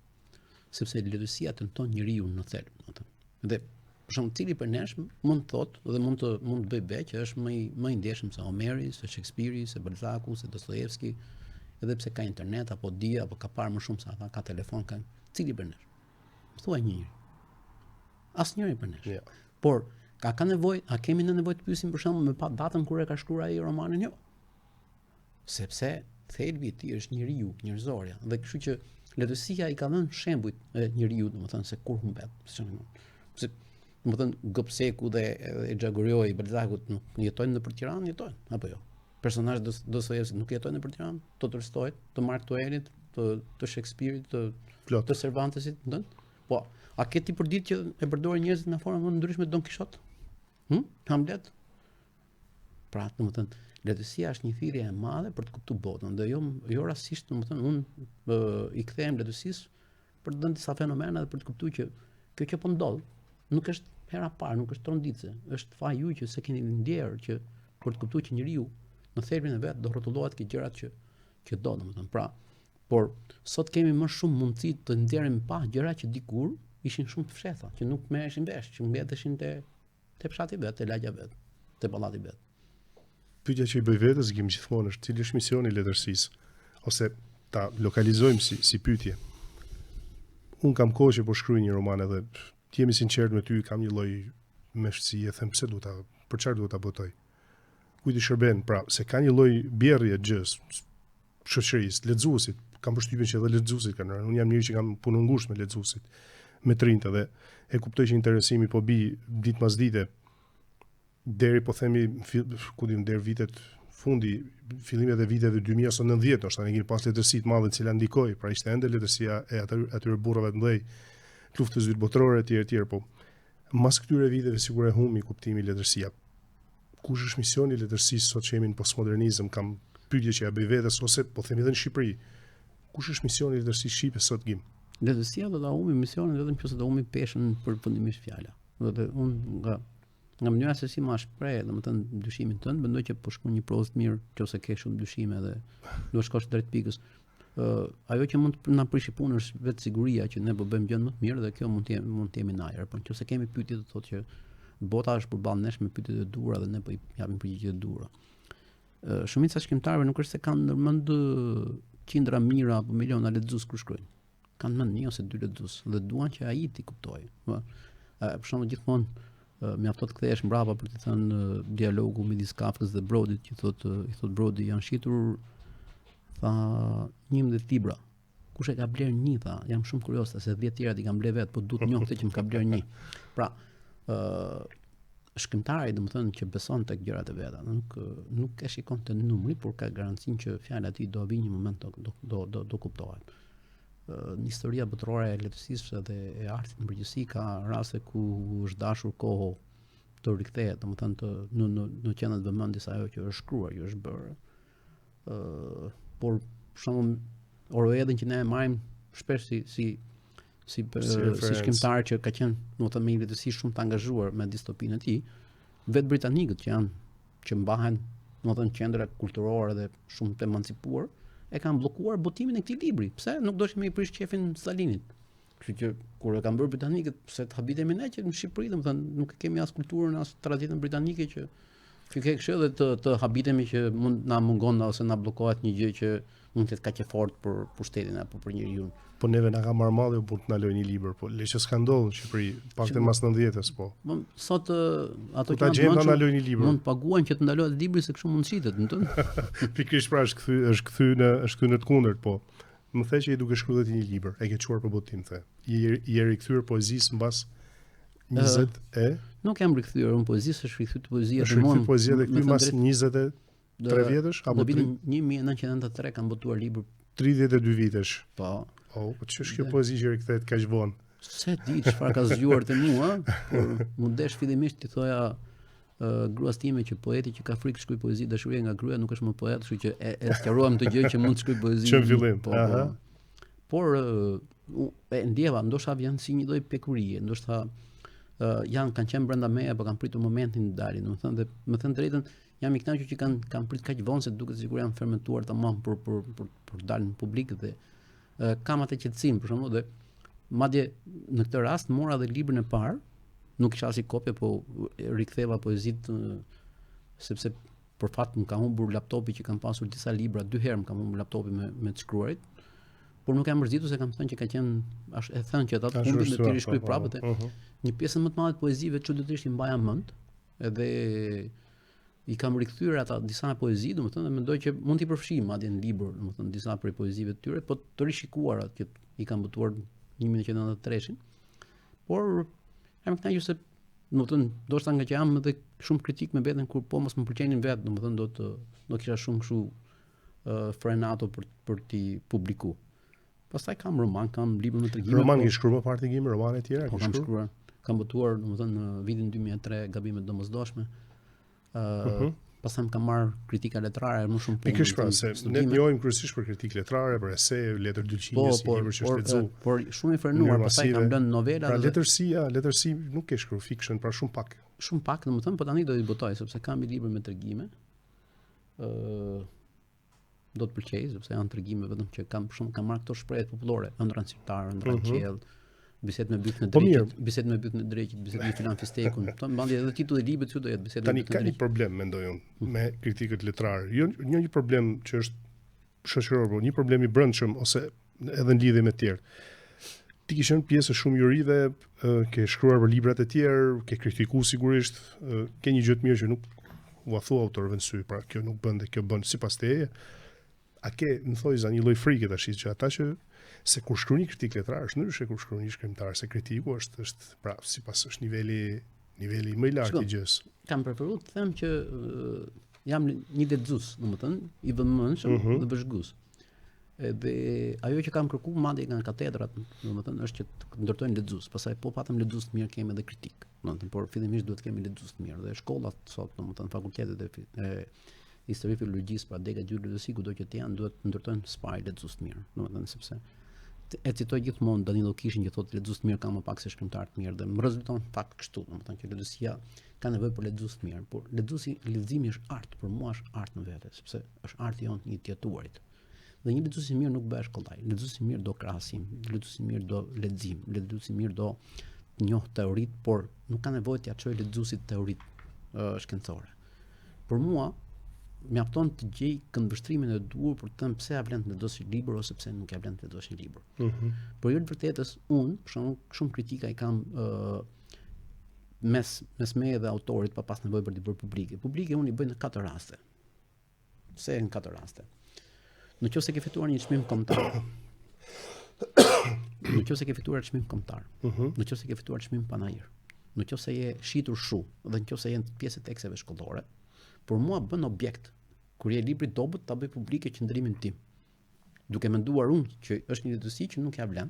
Sepse letërsia tenton njeriu në thelb, domethënë. Dhe për shembull, cili për nesh mund të thotë dhe mund të bëj be që është më i ndjeshëm se Homeri, se Shakespeare, se Balzacu, se Dostojevski, edhe pse ka internet apo dia apo ka parë më shumë se ata, ka telefon, ka cili për nesh. Thuaj një njeri. Asnjëri për nesh. Yeah. Por ka nevojë, a kemi në nevojë të pyesim për shembull me pa datën kur e ka shkruar ai romanin? Jo. Sepse thelbi i tij është njeriu, njerëzorja. Dhe kështu që letërsia i ka dhënë shembujt e njeriu, domethënë se kur humbet. Se domethënë Gopseku dhe Xhagorioi, Balzacut nuk jetojnë nëpër Tiranë, jetojnë apo jo? Personazhet Dostojevski nuk jetojnë nëpër Tiranë, të Tolstoit, të Mark Twainit, të Shakespeareit, të Cervantesit, ndonjë. Po, a ke ti përdit që e përdorin njerëzit në forma më ndryshme Don Quixote? Hamlet? Pra, domethënë letërsia është një thirrje e madhe për të kuptuar botën, dhe jo rastisht, domethënë unë i kthehem letërsisë për të dhënë disa fenomena dhe për të kuptuar që kjo që po ndodh nuk është hera parë, nuk është tronditse, është faji juaj që se keni ndjerë që për të kuptuar që njeriu në thelbin e vet do rrotullohet ke gjërat që do, domethënë. Pra, por sot kemi më shumë mundësi të nxjerrim pa gjëra që dikur ishin shumë të fshehta, që nuk merreshin vesh, që mbeteshin te fshati vet, te lagja vet, te pallati vet. Pyetja që i bëj vetes gjithmonë është cili është misioni i letërsisë, ose ta lokalizojmë si pyetje. Un kam kohë që po shkruaj një roman edhe të jemi sinqert me ty, kam një lloj meshtësie, them pse për çfarë duhet ta botoj. Kujt i shërben, pra, se ka një lloj bjerrje gjës shoqërisë, lexuesit, kam përshtypjen që edhe lexuesit kanë rënë. Unë jam njëri që kam punë ngushtë me lexuesit, me trinjtë dhe e kuptoj që interesimi po bi ditë pas dite deri po themi deri vitet fundi, fillimet e viteve 2000 ose 90, është ne kemi pas letërsi të madhe që ndikoi, pra ishte ende letërsia e atyre burrave të mëdhej, luftës dytë botërore etj, po mas këtyre viteve sigurisht e humbi kuptimi i letërsia. Kush është misioni i letërsisë sot që jemi në postmodernizëm? Kam pyetje që ja bëj vetes ose po themi edhe në Shqipëri. Kush është misioni i letërsisë shqipe sot gjim? Letërsia do ta humbi misionin vetëm nëse do humbi peshën për fundimisht fjala. Do unë nga mënyra se si ma shpreh, domethënë dyshimin tënd, mendoj që po shkon një prozë të mirë, nëse ke shumë dyshime dhe do shkosh drejt pikës. Ajo që mund na prishë punën është vetë siguria që ne po bëjmë gjën më të mirë dhe kjo mund të jemi në ajër. Por nëse kemi pyetje të thotë që bota është përballë nesh me pyetje të dhura dhe ne po i japim përgjigje të dhura. Shumica shkrimtarëve nuk është se kanë ndërmend qindra mijëra apo miliona lexues kur shkruajnë. Kanë mend një ose dy lexues dhe duan që ai ti kuptojë. Për shembull gjithmonë mjafton të kthehesh mbrapa për të thënë dialogu midis Kafkës dhe Brodit, që i thot Brodi janë shitur tha 11 libra. Kush e ka bler një tha, jam shumë kurioz se 10 tjerat i kam bler vet, po duhet njoh këtë që më ka bler një. Pra, shkrimtari domethënë që beson tek gjërat e veta, nuk e shikon te numri, por ka garancinë që fjala e tij do vi një moment do kuptohet. Në historia botërore e letërsisë dhe e artit në përgjithësi ka raste ku është dashur kohë të rikthehet, domethënë në qendër të vëmendjes ajo që është shkruar, që është bërë. Por për shembull Orwellin që ne e marrim shpesh si shkrimtar që ka qenë, domethënë me një letërsi shumë të angazhuar me distopinë e tij, vetë britanikët që mbahen, domethënë qendra kulturore dhe shumë të emancipuar, e kanë bllokuar botimin e këtij libri. Pse nuk doshin me i prish qefin Stalinit? Kështu që kur e kanë bërë britanikët, pse të habitemi ne që në Shqipëri, domethënë nuk kemi as kulturën as traditën britanike që ke kështu dhe të habitemi që mund na mungon ose na bllokohet një gjë që mund të jetë kaq e fortë për pushtetin apo për njeriu. Po neve na ka marrë malli u të na lënë një libër, po le që s'ka ndodhur në Shqipëri, paktën mas 90-s po. Sot ato që na lënë një libër. Mund paguajnë që të ndalohet libri se kështu mund shitet, domethënë. Pikërisht pra është kthy në të kundërt, po. Më the që je duke shkruar një libër, e ke çuar për botim the. Je rikthyer poezisë mbas 20 Nuk jam rikthyer, unë poezisë është rikthyer poezia dhe mua. Poezia dhe këtu mbas 23 vjetësh apo në vitin 1993 kanë botuar libër 32 vitesh. Po. Po ç'është kjo poezi që rikthehet kaq vonë? Se di çfarë ka zgjuar te mua, por më desh fillimisht ti thoja gruas time që poeti që ka frikë shkruaj poezi dashurie nga gruaja nuk është më poet, kështu që e sqaruam të gjë që mund të shkruaj poezi. Që në fillim. Por e ndjeva, ndoshta vjen si një lloj pekurie, ndoshta kanë qenë brenda meje apo kanë pritur momentin të dalin, domethënë dhe më thënë drejtën jam i kënaqur që kanë prit kaq vonë se duket sikur janë fermentuar tamam për dalë në publik dhe kam atë qetësim për shembull dhe madje në këtë rast mora dhe librin e parë, nuk kisha si kopje, po riktheva poezitë sepse për fat më ka humbur laptopi që kam pasur disa libra, 2 herë më ka humbur laptopi me të shkruarit. Por nuk jam mërzitur se kam thënë që ka qenë e thënë që ata të humbin dhe të rishkruaj prapë. Një pjesë më të madhe të poezive çuditërisht i mbaja mend, edhe i kam rikthyer ata disa poezi, domethënë, dhe mendoj që mund t'i përfshij madje në libër, domethënë disa prej poezive të tyre, po të rishikuara që i kam botuar 1993-shin. Por jam kënaqur se domethënë ndoshta nga që jam edhe shumë kritik me veten kur po mos më pëlqenin vet, domethënë do kisha shumë kështu frenato për t'i publikuar. Pastaj kam roman, kam libra me tregime. Roman i shkruar më parë tregime, romane të tjera, kam shkruar. Kam botuar domethënë në vitin 2003 Gabimet domosdoshme. Pastaj kam marr kritika letrare më shumë punë. Pikërisht pra, se ne njohim kryesisht për kritikë letrare, për ese, letër dylçinje, si libër që është lexuar. Por shumë i frenuar, pastaj kam lënë novela. Pra letërsi nuk ke shkruar fiction, pra shumë pak. Shumë pak, domethënë, po tani do i botoj sepse kam një libër me tregime. Do të pëlqej sepse janë tregime vetëm që kam marrë këto shprehje popullore, ëndra nxitare, ëndra qiell, bisedë me byth në drejt, bisedë me byth në drejt, bisedë me filan fistekun. Kto mbandi edhe titulli i librit që do jetë bisedë me byth në drejt. Tani ka një problem mendoj unë me kritikët letrare. Jo një problem që është shoqëror, por një problem i brendshëm ose edhe në lidhje me të tjerë. Ti ke qenë pjesë shumë jurive, ke shkruar për librat e tjerë, ke kritikuar sigurisht, ke një gjë të mirë që nuk u thua autorëve në sy, pra kjo nuk bën dhe kjo bën sipas teje. a ke, më thoj za një lloj frike tash që ata që se kur shkruani kritik letrar është ndryshe kur shkruani shkrimtar, se kritiku është pra sipas është niveli më i lartë i gjës. Kam preferuar të them që jam një lexues, domethënë i vëmendshëm dhe vëzhgues. Edhe ajo që kam kërkuar madje nga katedrat, domethënë është që të ndërtojnë lexues, pastaj po patëm lexues të mirë kemi edhe kritik. Domethënë por fillimisht duhet kemi lexues të mirë dhe shkollat sot, domethënë fakultetet e histori filologjisë, pra dega gjuhëlogji kudo që të janë, duhet të ndërtojnë spaj lexues të mirë, domethënë sepse e citoj gjithmonë Danilo Kishin që thotë lexues të mirë ka më pak se shkrimtar të mirë dhe më rezulton fakt kështu, domethënë që lexuesia ka nevojë për lexues të mirë, por leximi është art, për mua është art në vete, sepse është arti jonë i tjetuarit. Dhe një lexues i mirë nuk bëhesh kollaj. Lexuesi i mirë do krahasim, lexuesi i mirë do lexim, lexuesi i mirë do njoh teoritë, por nuk ka nevojë të ja çojë lexuesit teoritë shkencore. Për mua mjafton të gjej këndvështrimin e duhur për të thënë pse ja vlen të lexosh një libër ose pse nuk ja vlen të lexosh një libër. Por jo të vërtetës unë, për shembull, shumë kritika i kam mes me dhe autorit pa pas nevojë për të bërë publike. Publike unë i bëj në 4 raste. Pse në 4 raste? Në qoftë se ke fituar një çmim kombëtar. Në qoftë se ke fituar çmim kombëtar. Në qoftë se ke fituar çmim panajër. Në qoftë se je shitur shu dhe në qoftë se janë pjesë të tekseve shkollore, por mua bën objekt kur je libri dobët ta bëj publike qëndrimin tim. Duke menduar unë që është një letësi që nuk ja vlen,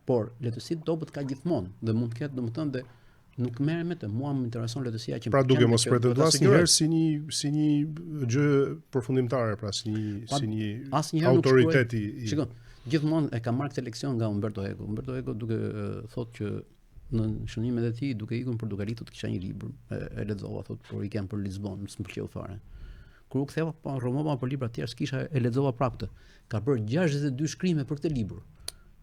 por letësi dobët ka gjithmonë dhe mund të ketë domethënë dhe nuk merrem me të, mua më intereson letësia që pra duke mos pretenduar asnjëherë si një gjë përfundimtare, pra si një autoritet i. Shikoj, gjithmonë e kam marrë këtë leksion nga Umberto Eco. Umberto Eco duke thotë që në shënimet e tij duke ikur në Portugali thotë kisha një libër, e lexova thotë, por i kem për Lisbonë, s'm pëlqeu fare. Kur u ktheva pa Romova për libra të tjerë, s'kisha, e lexova prapë këtë. Ka bërë 62 shkrime për këtë libër,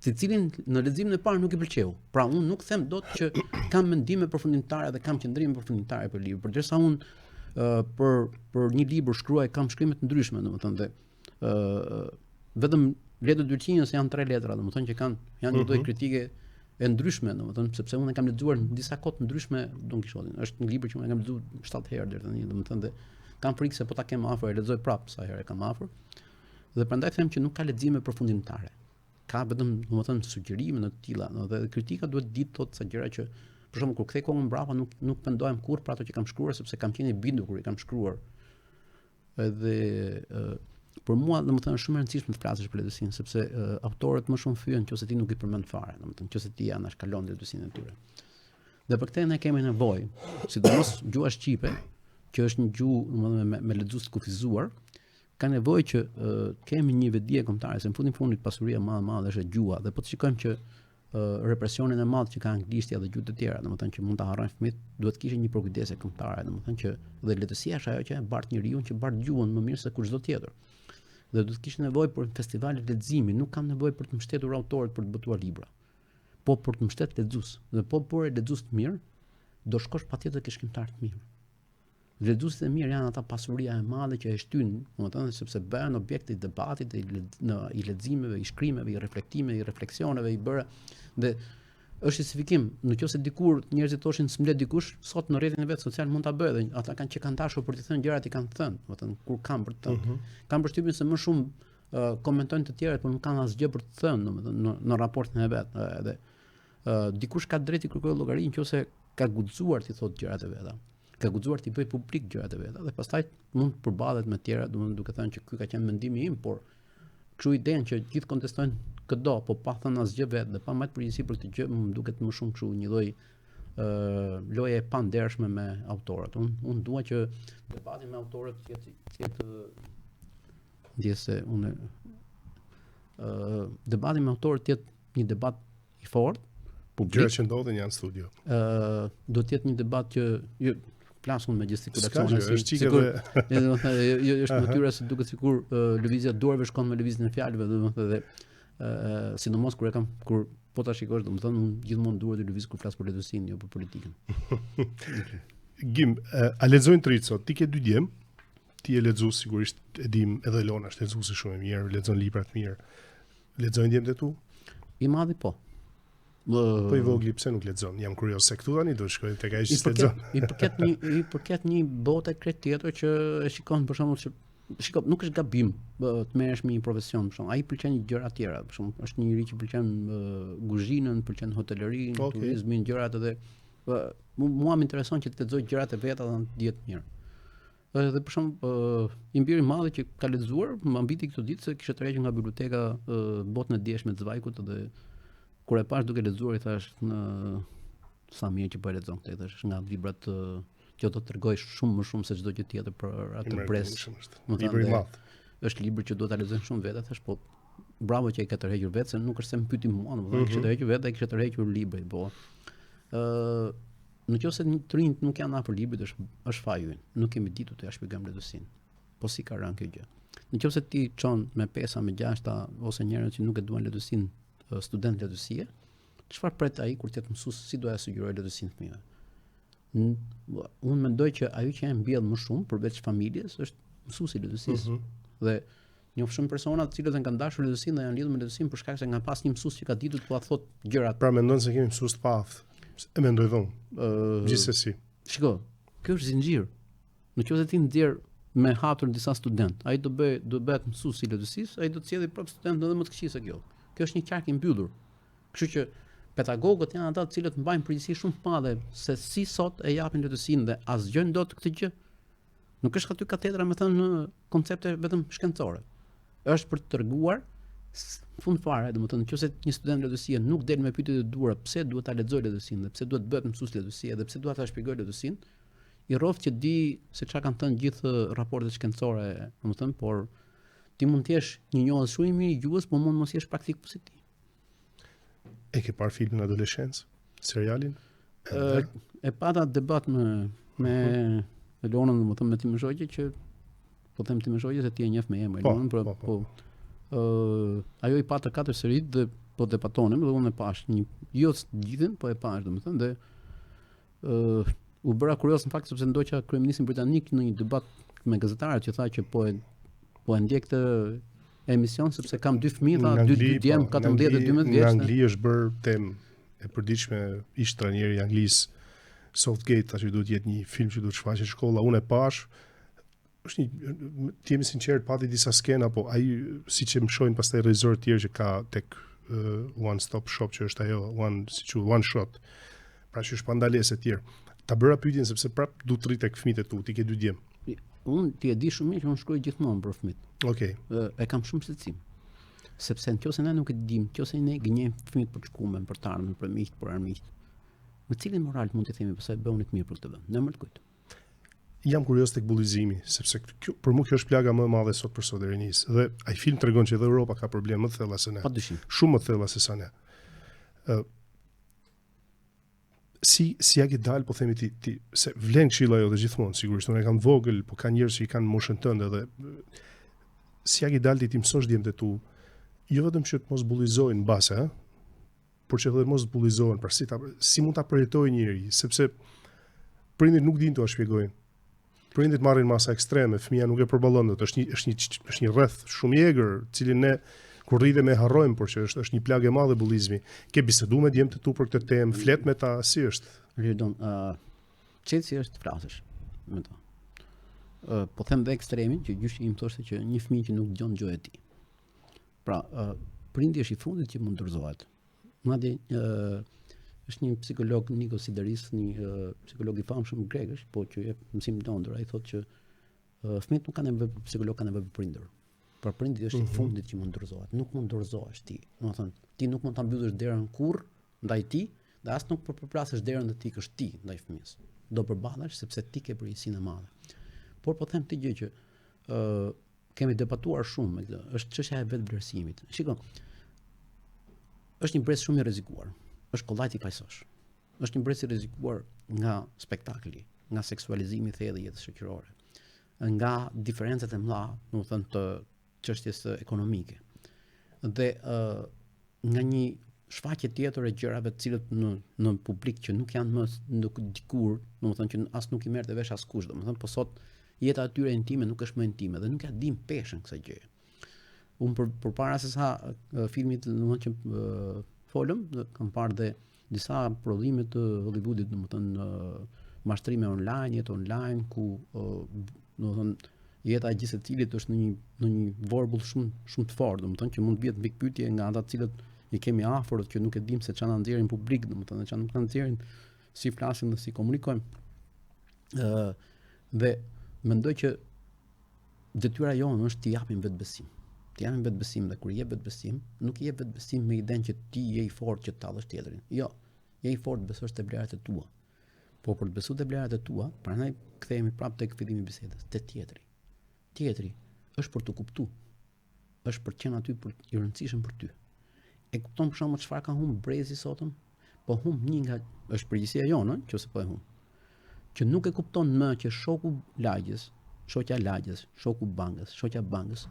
të cilin në leximin e parë nuk i pëlqeu. Pra unë nuk them dot që kam mendime përfundimtare dhe kam qëndrime përfundimtare për librin, përderisa unë për një libër shkruaj kam shkrime të ndryshme, domethënë dhe vetëm letra dyqinjës janë 3 letra, domethënë që janë një lloj kritike e ndryshme, domethënë sepse unë e kam lexuar në disa kohë ndryshme Don Kishotin. Është një libër që unë e kam lexuar 7 herë deri tani, domethënë dhe kam frikë se po ta kem afër, e lexoj prapë sa herë e kam afër. Dhe prandaj them që nuk ka lexime përfundimtare. Ka vetëm domethënë sugjerime në të tilla, dhe kritika duhet ditë thotë sa gjëra që për shembull kur kthej kohën mbrapa nuk pendohem kurrë për ato që kam shkruar sepse kam qenë i bindur kur i kam shkruar. Edhe për mua domethënë është shumë e rëndësishme të flasësh për letësinë sepse autorët më shumë fyen nëse ti nuk i përmend fare, domethënë nëse ti janë shkalon letësinë e tyre. Dhe për këtë ne kemi nevojë, sidomos gjuha shqipe, që është një gjuhë domethënë me lexues të kufizuar, ka nevojë që kemi një vedije kombëtare, se në fundit pasuria më e madhe është gjuha, dhe po të shikojmë që represionin e madh që ka anglishtja dhe gjuhët e tjera, domethënë që mund ta harrojnë fëmijët, duhet të kishte një përkujdese kombëtare, domethënë që dhe letësia është ajo që e bart njeriu, që bart gjuhën më mirë se kushdo tjetër. Dhe duhet të kishte nevojë për festivale leximi, nuk kam nevojë për të mbështetur autorët për të botuar libra, po për të mbështetur lexues. Dhe po por lexues të mirë, do shkosh patjetër ke shkrimtar të mirë. Lexuesit e mirë janë ata pasuria e madhe që e shtyn, domethënë sepse bëhen objekte i debatit, i leximeve, i shkrimeve, i reflektimeve, i refleksioneve, i bëra dhe është justifikim. Nëse dikur njerëzit thoshin s'mblet dikush, sot në rrjetin e vet social mund ta bëjë dhe ata kanë që kanë dashur për të thënë gjërat i kanë thënë, domethënë kur kanë për të thënë. Kanë përshtypjen se më shumë komentojnë të tjerët, por nuk kanë asgjë për të thënë, domethënë në raportin e vet. Edhe dikush ka drejt të kërkojë llogari nëse ka guxuar të thotë gjërat e veta. Ka guxuar të bëj publik gjërat e veta dhe pastaj mund të përballet me të tjera, domethënë duke thënë që ky ka qenë mendimi im, por kështu idenë që gjithë kontestojnë këdo, po pa thënë asgjë vetë dhe pa marrë përgjegjësi për këtë gjë, më duket më shumë kështu një lloj loje e pandershme me autorët. Unë dua që debati me autorët të jetë ndjesë unë debati me autorët të jetë një debat i fortë, publik. Gjërat që ndodhin janë studio. Do të jetë një debat që plasun me gestikulacione, është natyra se duket sikur lëvizja duarve shkon me lëvizjen e fjalëve, domethënë dhe sidomos kur po ta shikosh, domethënë unë gjithmonë duart i lëviz kur flas për letësinë, jo për politikën. Gim, a lexojnë të rritë sot? Ti ke 2 djem, ti je lexues sigurisht, e dim, edhe Elona është lexuese shumë e mirë, lexon libra të mirë. Lexojnë djemtë tu? I madhi po. Po i vogli pse nuk lexon? Jam kurioz se këtu tani do të shkojmë tek ai që lexon. I përket një bote krejt tjetër që e shikon për shembull që Shiko, nuk është gabim të merresh me një profesion, për shembull. Ai pëlqen gjëra të tjera, për shembull, është një njerëz që pëlqen kuzhinën, pëlqen hotelerinë, turizmin, gjërat edhe mua më intereson që të lexoj gjërat e veta dhe të dihet mirë. Dhe për shembull, i mbiri i madh që ka lexuar, më mbiti këtë ditë se kishte tërhequr nga biblioteka Botën e Dieshme të Zvajkut dhe kur e pash duke lexuar i thash sa mirë që po e lexon këtë, thash nga librat që do të tregoj shumë më shumë se çdo gjë tjetër për atë pres. Libri i madh. Është libër që do ta lexojnë shumë vetë, thash po bravo që ai ka tërhequr vetë, se nuk është se më pyeti mua, domethënë kishte tërhequr vetë, ai kishte tërhequr librin, po. Nëse të rinjt nuk janë afër librit, është faji ynë. Nuk kemi ditur të ja shpjegojmë letësinë. Po si ka rënë kjo gjë? Nëse ti çon me 5 me 6 ose njerëz që nuk e duan letësinë, student letësie, çfarë pret ai kur të jetë mësues, si do ja sugjeroj letësinë fëmijëve? Unë mendoj që ajo që e mbjell më shumë përveç familjes është mësuesi i letësisë. Dhe njoh shumë persona të cilët e kanë dashur letësinë dhe janë lidhur me letësinë për shkak se kanë pas një mësues që ka ditur t'ua thotë gjërat. Pra mendon se kemi mësues të paaftë. E mendoj dhon. Gjithsesi. Shiko, kjo është zinxhir. Nëse ti nxjerr me hapur disa student, ai do bëhet mësues i letësisë, ai do të sjellë prap student edhe më të këqij se kjo. Kjo është një qark i mbyllur. Kështu që pedagogët janë ata të cilët mbajnë përgjegjësi shumë të madhe se si sot e japin letësinë dhe asgjën dot këtë gjë. Nuk është aty katedra me thënë koncepte vetëm shkencore. Është për të treguar fund fare, domethënë nëse një student letësie nuk del me pyetje të duhura pse duhet ta lexojë letësinë dhe pse duhet bëhet mësues letësie dhe pse duhet ta shpjegojë letësinë, i rroft që di se çka kanë thënë gjithë raportet shkencore, domethënë, por ti mund të jesh një njohës shumë i mirë i gjuhës, por mund mos jesh praktik pozitiv. E ke parë filmin Adoleshencë, serialin? E pata debat me Elonën, domethënë me Timë Shoqe që po them Timë Shoqe se ti e njeh me emër Elonën, po ajo i patë 4 serit dhe po debatonim dhe unë e pash jo të gjithën, po e pash domethënë dhe u bëra kurioz në fakt sepse ndoqa kryeministin britanik në një debat me gazetarët që tha që po e ndjek këtë emision sepse kam 2 fëmijë, tha 2 djem 14 dhe 12 vjeç. Në Angli është bërë temë e përditshme ish trajneri i Anglisë Southgate, tash duhet jetë një film që duhet shfaqet në shkolla, unë e pash. Është një, të jemi sinqert, pati disa skena, po ai siç e mshojnë pastaj regjisor të tjerë që ka tek One Stop Shop që është ajo One Shot. Pra që është pandalesë të tjerë. Ta bëra pyetjen sepse prap du të rri tek fëmijët e tu, ti ke 2 djem. Unë ti e di shumë mirë që unë shkruaj gjithmonë për fëmijët. Okej. E kam shumë shqetësim. Sepse nëse ne nuk e dim, nëse ne gënjejmë fëmijët për shkumen, për të ardhmen, për miqt, për armiqt, me cilin moral mund të themi pastaj bëuni të mirë për këtë vend? Në emër të kujt? Jam kurioz tek bullizimi, sepse për mua kjo është plaga më e madhe sot për Soderenis. Dhe ai film tregon që edhe Europa ka probleme më të thella se ne. Padyshim. Shumë më të thella se sa ne. Si ja ke dal, po themi ti se vlen këshilla jote gjithmonë, sigurisht unë e kam vogël, po ka njerëz që i kanë moshën tënde dhe si ja ke dal ti mësosh djemtë tu, jo vetëm që të mos bullizojnë mbase, por që edhe mos bullizohen, pra si mund ta përjetojë njëri, sepse prindit nuk dinë t'u shpjegojnë. Prindit marrin masa ekstreme, fëmia nuk e përballon dot, është një rreth shumë i egër, cilin ne kur rritem e harrojmë, por që është një plagë e madhe bullizmi. Ke bisedu me djemtë tu për këtë temë, flet me ta, si është? Lidon, çelësi është flasësh me ta. Po them dhe ekstremin që gjyshi im thoshte që një fëmijë që nuk dëgjon gjë e tij. Pra, prindi është i fundit që mund dorëzohet. Madje është një psikolog Nikos Sideris, një psikolog i famshëm grek, po që jep mësim në Londër, ai thotë që fëmijët nuk kanë nevojë për psikolog, kanë nevojë për prindër. Pra prindi është i fundit që mund dorëzohet. Nuk mund dorëzohesh ti. Domethënë, ti nuk mund ta mbyllësh derën kurrë ndaj tij, dhe as nuk përplasësh derën ndaj tij është ti ndaj fëmijës. Do përballesh sepse ti ke përgjegjësinë e madhe. Por po them ti gjë që kemi debatuar shumë me këtë. Është çështja e vetvlerësimit. Shikoj. Është një brez shumë i rrezikuar. Është kollajt i pajsosh. Është një brez i rrezikuar nga spektakli, nga seksualizimi i thellë i jetës shoqërore, nga diferencat e mëdha, domethënë të çështjes ekonomike. Dhe nga një shfaqje tjetër e gjërave të cilët në publik që nuk janë më nuk dikur, domethënë që as nuk i merrte vesh askush, domethënë po sot jeta e tyre intime nuk është më intime dhe nuk ja dim peshën kësaj gjëje. Unë përpara se sa filmit domethënë që folëm, kam parë dhe disa prodhime të Hollywoodit, domethënë mashtrime online, jetë online ku domethënë jeta e gjithë secilit është në një vorbull shumë të fortë, domethënë që mund të bëhet pikpyetje nga ata të cilët i kemi afër që nuk e dim se çfarë na nxjerrin publik, domethënë çfarë nuk na nxjerrin, si flasim dhe si komunikojmë. Dhe mendoj që detyra jonë është t'i japim vetbesim. T'i japim vetbesim dhe kur i jep vetbesim, nuk i jep vetbesim me idenë që ti je i fortë që të tallësh tjetrin. Jo, je i fortë besosh te vlerat e tua. Po për të besuar te vlerat e tua, prandaj kthehemi prapë tek fillimi i bisedës, te tjetri. Tjetri është për të kuptuar. Është për të qenë aty për i rëndësishëm për ty. E kupton për shembull çfarë ka humb brezi sotëm? Po humb një nga është përgjegjësia jonë, nëse po e humb. Që nuk e kupton më që shoku lagjës, shoqja lagjës, shoku bankës, shoqja bankës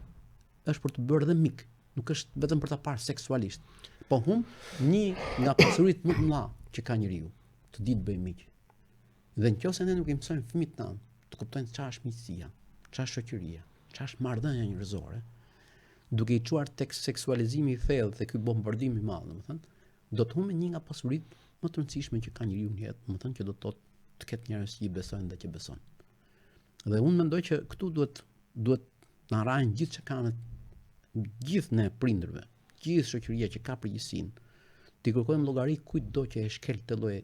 është për të bërë dhe mik, nuk është vetëm për ta parë seksualisht. Po humb një nga pasuritë më të mëdha që ka njeriu, të ditë bëj miq. Dhe nëse ne nuk i mësojmë fëmijët tanë të kuptojnë çfarë është miqësia, çfarë është shoqëria, çfarë është marrëdhënia njerëzore, duke i çuar tek seksualizimi i thellë dhe ky bombardim i madh, domethënë, do të humbë një nga pasuritë më të rëndësishme që ka njeriu në jetë, domethënë që do të thotë të ketë njerëz që i besojnë dhe që besojnë. Dhe unë mendoj që këtu duhet na rajnë gjithë çka gjithë ne prindërve, gjithë shoqëria që ka përgjegjësinë, ti kërkojmë llogari kujtdo që e shkel të lloj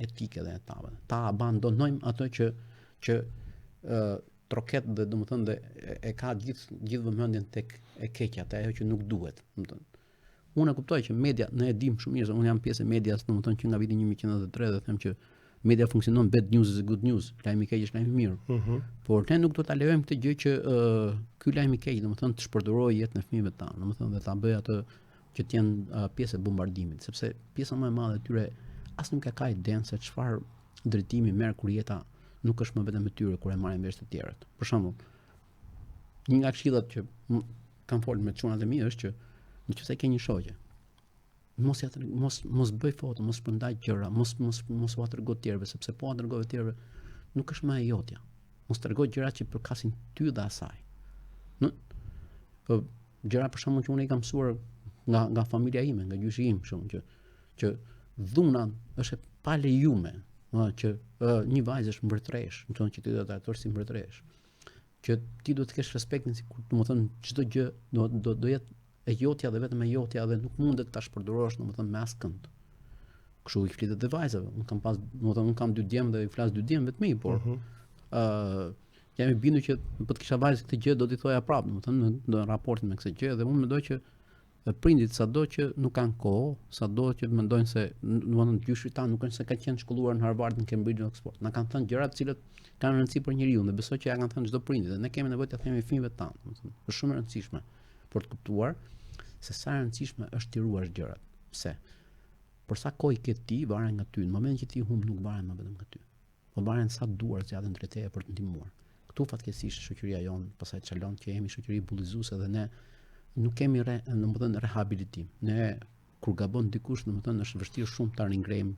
etike dhe etave. Ta abandonojmë ato që troket dhe domethënë dhe e ka gjithë vëmendjen tek e keqja, te ajo që nuk duhet, domethënë. Unë e kuptoj që media, ne e dim shumë mirë se unë jam pjesë e medias, domethënë që nga viti 1993 dhe them që media funksionon, bad news is good news, lajmi i keq është lajmi i mirë. Por ne nuk do ta lejojmë këtë gjë që ky lajm i keq, domethënë të shpërdorijë jetën e fëmijëve tanë, domethënë dhe ta bëjë atë që të jenë pjesë e bombardimit, sepse pjesa më e madhe e tyre as nuk e ka idenë se çfarë drejtimi merr kur jeta nuk është më vetëm e tyre kur e marrin vesh të tjerët. Për shembull, një nga këshillat që kam folur me çunat e mi është që nëse ke një shoqe, mos bëj foto, mos shpërndaj gjëra, mos u tregoj tjerëve, sepse po u tregove tjerëve nuk është më e jotja. Mos tregoj gjëra që përkasin ty dhe asaj. Po gjëra për shembull që unë i kam mësuar nga familja ime, nga gjyshi im, që dhuna është e palejume, që një vajzë është mbretëresh, që ti do ta trajtosh si mbretëresh, që ti duhet të kesh respektin, domethënë çdo gjë do jetë e jotja dhe vetëm e jotja dhe nuk mundet ta shpërdoresh domethënë me askënd. Kështu i flitet dhe vajzave. Unë kam 2 djemë dhe i flas 2 djemëve të mi, por jam i bindur që po të kisha vajzë këtë gjë do t'i thoja prapë, domethënë në raportin me këtë gjë dhe unë mendoj që prindit sado që nuk kanë kohë, sado që mendojnë se domethënë gjyshit tanë nuk është se kanë qenë shkolluar në Harvard, në Cambridge, në Oxford. Na kanë thënë gjëra të cilat kanë rëndësi për njeriu dhe besoj që ja kanë thënë çdo prindit dhe ne kemi nevojë t'ia themi fëmijëve tanë, domethënë është shumë e rëndësishme për të kuptuar se sa e rëndësishme është t'i ruash gjërat. Pse? Për sa kohë ke ti, varen nga ty. Në momentin që ti humb nuk varen më vetëm nga ty. Po varen sa duar zgjatën drejt teje për të ndihmuar. Këtu fatkeqësisht shoqëria jon pastaj çalon që jemi shoqëri bullizuese dhe ne nuk kemi domethënë rehabilitim. Ne kur gabon dikush, domethënë është vështirë shumë ta ringrejmë,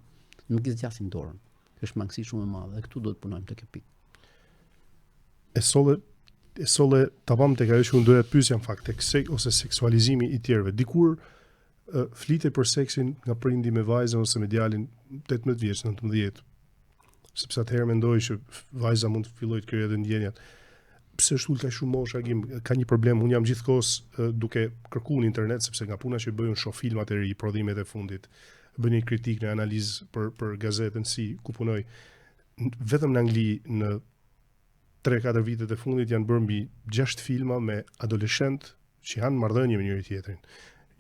nuk i zgjasim dorën. Është mangësi shumë e madhe dhe këtu do të punojmë tek kjo pikë. E solle ta pam tek ajo që unë doja të pyesja në fakt tek ose seksualizimi i tjerëve. Dikur flitet për seksin nga prindi me vajzën ose me djalin 18 vjeç, 19. Sepse atëherë mendoj që vajza mund të fillojë të krijojë edhe ndjenjat. Pse është ulë kaq shumë moshë agim, ka një problem. Unë jam gjithkohës duke kërkuar në internet sepse nga puna që bëjun shoh filmat e ri, prodhimet e fundit, bën një kritik në analizë për gazetën si ku punoj. Vetëm në Angli në 3-4 vitet e fundit janë bërë mbi 6 filma me adoleshentë që janë marrëdhënie me njëri tjetrin.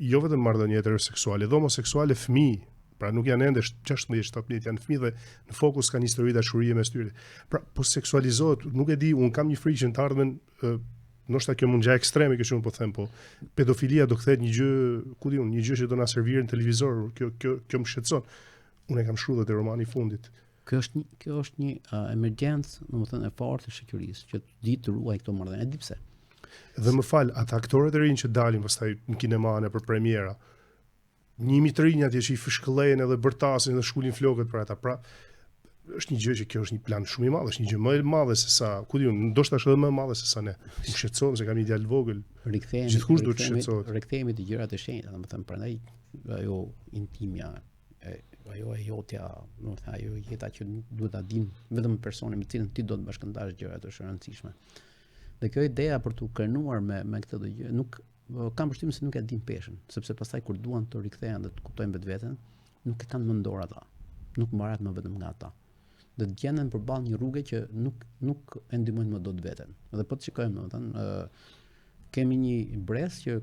Jo vetëm marrëdhënie heteroseksuale, dhe homoseksuale fëmijë. Pra nuk janë ende 16-17, janë fëmijë dhe në fokus kanë histori dashurie mes tyre. Pra po seksualizohet, nuk e di, un kam një frikë që në të ardhmen, ndoshta kjo mund gjë ekstreme që un po them, po pedofilia do kthehet një gjë, ku di un, një gjë që do na servirë në televizor, kjo më shqetëson. Unë e kam shkruar te romani i fundit. Kjo është një emergjencë, domethënë e fortë e shoqërisë që di të ruaj këto marrëdhënie. E di pse. Dhe më fal, ata aktorët e rinj që dalin pastaj në kinema për premiera, një mitrinj atje që i fshkëllejnë edhe bërtasin dhe shkulin flokët për ata. Pra, është një gjë që kjo është një plan shumë i madh, është një gjë më e madhe se sa, ku di unë, ndoshta është edhe më e madhe se sa ne. Më shqetëson se kam një djalë vogël. Gjithkush duhet të shqetësohet. Rikthehemi te gjërat e shenjta, domethënë prandaj ajo intimja, ajo e jotja, domethënë ajo jeta që duhet ta dinë vetëm personi me cilën ti do të bashkëndash gjërat është e rëndësishme. Dhe kjo ideja për të krenuar me këtë do gjë, nuk kam përshtypjen se nuk e din peshën, sepse pastaj kur duan të rikthehen dhe të kuptojnë vetveten, nuk e kanë më dorë ata. Nuk mbahet më vetëm nga ata. Dhe të gjenden përballë një rruge që nuk e ndihmojnë më dot veten. Dhe po të shikojmë domethënë kemi një brez që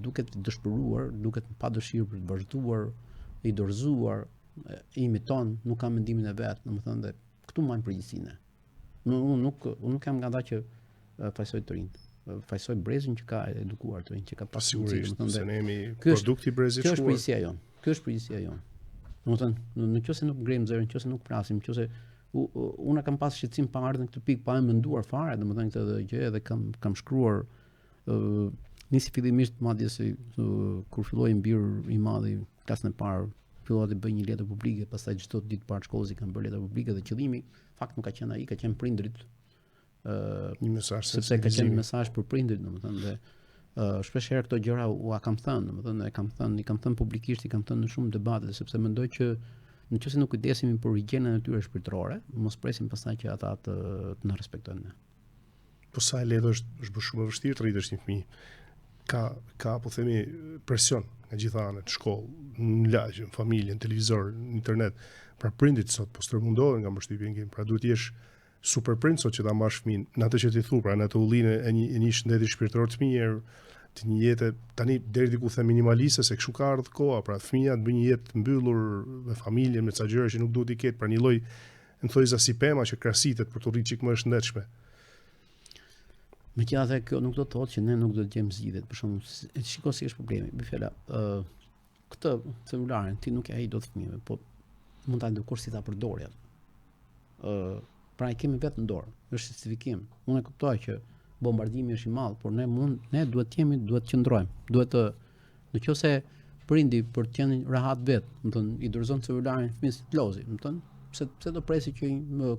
duket dëshpëruar, duket pa dëshirë për të vazhduar, i dorëzuar, i imiton, nuk ka mendimin e vet, domethënë dhe këtu mbajnë përgjegjësinë. Unë nuk jam nga ata që fajsoj të rinjt. Fajsoj brezin që ka edukuar të rinj, që ka pasur sigurisht, se ne jemi produkti brezit shkuar. Kjo është përgjegjësia jonë. Kjo është përgjegjësia jonë. Domethënë, nëse nuk grejmë zërin, nëse nuk prasim, nëse unë kam pas shqetësim pa ardhur në këtë pikë, pa e menduar fare, domethënë këtë gjë dhe kam shkruar nisi fillimisht madje se kur filloi mbir i madh i klasën e parë, fillova të bëj një letër publike, pastaj çdo ditë para shkollës i kam bërë letër publike dhe qëllimi fakt nuk ka qenë ai, ka qenë prindrit. Një mesazh sepse ka qenë mesazh për prindrit, domethënë dhe shpesh herë këto gjëra ua kam thënë, domethënë i kam thënë publikisht, i kam thënë në shumë debate, sepse mendoj që nëse nuk kujdesemi për higjienën e tyre shpirtërore, mos presim pastaj që ata të na respektojnë ne. Po sa e lehtë është bërë shumë e vështirë të rritësh një fëmijë. Ka po themi presion nga gjitha anët, shkollë, në lagje, në familje, në televizor, në internet. Pra prindit sot po stërmundohen nga mbështetjen kim. Pra duhet të jesh super prind sot që ta mbash fëmin në atë që ti thu, pra në atë ullinë e një shëndeti shpirtëror të mirë, të një jetë tani deri diku them minimaliste, se kështu ka ardhur koha, pra fëmia të bëjë një jetë të mbyllur me familjen, me ca gjëra që nuk duhet i ketë, pra një lloj në thojza si pema që krasitet për të rritur çik më shëndetshme. Megjithatë kjo nuk do të thotë që ne nuk do të gjejmë zgjidhje, për shembull, shikoj si është problemi. Me fjala, këtë celularin ti nuk e ai dot fëmijëve, po mund ta edukosh si ta përdorë atë. Pra e kemi vetë në dorë, është justifikim. Unë e kuptoj që bombardimi është i madh, por ne duhet të qëndrojmë. Duhet të, nëse prindi për të qenë rahat vet, domethënë i dorëzon celularin fëmijës të lozi, domethënë pse do presi që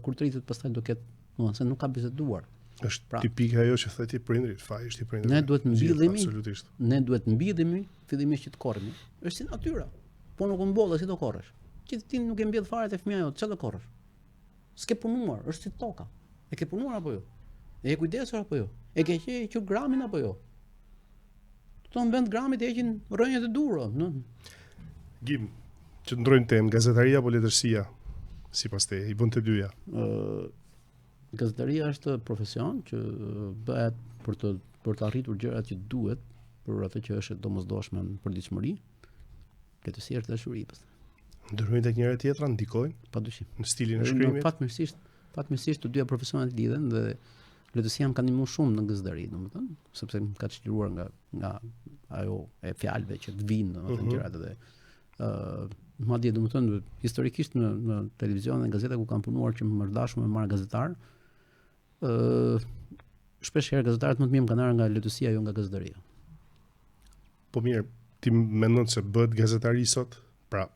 kur të rritet pastaj do ketë, domethënë se nuk ka biseduar. Është tipike ajo që thotë ti prindrit, faji është i prindrit. Ne duhet mbillemi, absolutisht. Ne duhet mbillemi fillimisht që të korremi. Është si natyra. Po nuk mbolla si do korresh. Që ti nuk e mbjell fare te fëmia jote, çfarë do korresh? S'ke punuar, është si toka. E ke punuar apo jo? E ke kujdesur apo jo? E ke qenë gramin apo jo? Këto në vend gramit heqin rrënjët e dura, no? Gim, që ndrojmë temë, gazetaria apo letërsia, sipas teje, i bën të dyja. Gazetaria është profesion që bëhet për të arritur gjërat që duhet, për atë që është domosdoshme në përditshmëri. Letërsia është dashuri pastaj. Ndërmjet tek njëra tjetra ndikojnë? Padyshim. Në stilin e shkrimit. Fatmirësisht të dyja profesionet lidhen dhe letërsia më ka ndihmuar shumë në gazetari, domethënë, sepse më ka çliruar nga ajo e fjalëve që të vinë, domethënë gjërat edhe madje domethënë historikisht në televizion dhe gazeta ku kam punuar që më dashur me marr gazetar, shpesh herë gazetarët më të mirë më kanë ardhur nga letërsia jo nga gazetaria. Po mirë, ti mendon se bëhet gazetari sot? Pra,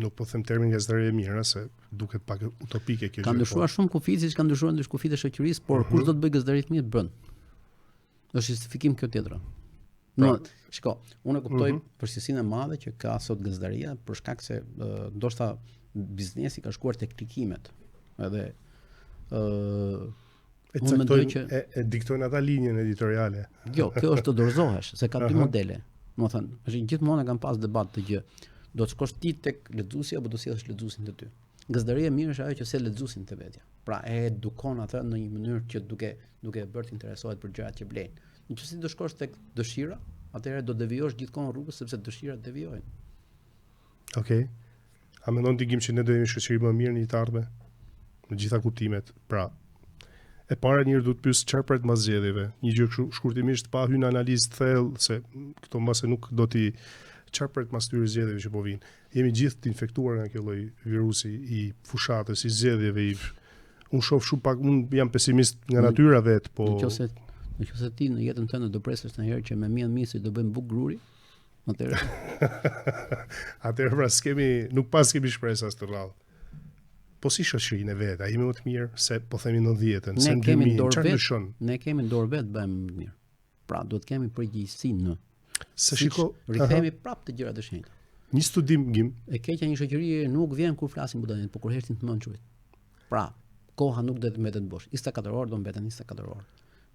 nuk po them termin gazetari e mirë, se duket pak utopike kjo gjë. Ka ndryshuar shumë kufici, siç ka ndryshuar ndrysh kufit e shoqërisë, por kush do të bëj gazetari të mirë bën. Është justifikim kjo tjetra. No, shiko, unë e kuptoj përgjegjësinë e madhe që ka sot gazetaria për shkak se ndoshta biznesi ka shkuar tek klikimet. Edhe unë mendoj që e diktojnë ata linjën editoriale. Jo, kjo është të dorëzohesh, se ka dy modele. Domethënë, është gjithmonë kam pas debat të gjë. Do të shkosh ti tek lexuesi apo do të sjellësh lexuesin te ty. Gazetaria mirë është ajo që sjell lexuesin te vetja. Pra e edukon atë në një mënyrë që duke bërë të interesohet për gjërat që blen. Nëse do shkosh tek dëshira, atëherë do devijosh gjithkohon rrugës sepse dëshirat devijojnë. Okej. A mendon ti që ne do jemi shoqëri më mirë në të ardhmen? Në gjitha kuptimet. Pra, e para njëherë duhet të pyes çfarë pret mbas zgjedhjeve. Një gjë kështu shkurtimisht pa hyrë në analizë thellë se këto mbase nuk do ti çfarë pret mbas tyre zgjedhjeve që po vinë. Jemi gjithë të infektuar nga kjo lloj virusi i fushatës, i zgjedhjeve. Unë shoh shumë pak, unë jam pesimist nga natyra vet, po nëse ti në jetën tënde do presësh një herë që me mjën misri do bëjmë buk gruri, atëherë pra nuk pas kemi shpresë as të rrallë. Po si shoqërinë e vet, a jemi më të mirë se po themi në 90-ën, se në 2000, çfarë ndryshon? Ne kemi në dorë vet bëjmë më mirë. Pra duhet kemi përgjegjësinë. Se shiko, rikthehemi prapë të gjërat e shenjta. Një studim Gim. E keqja një shoqërie nuk vjen kur flasim budanet, por kur hertin të mençurit. Pra, koha nuk do të mbetet bosh. 24 orë do mbeten 24 orë.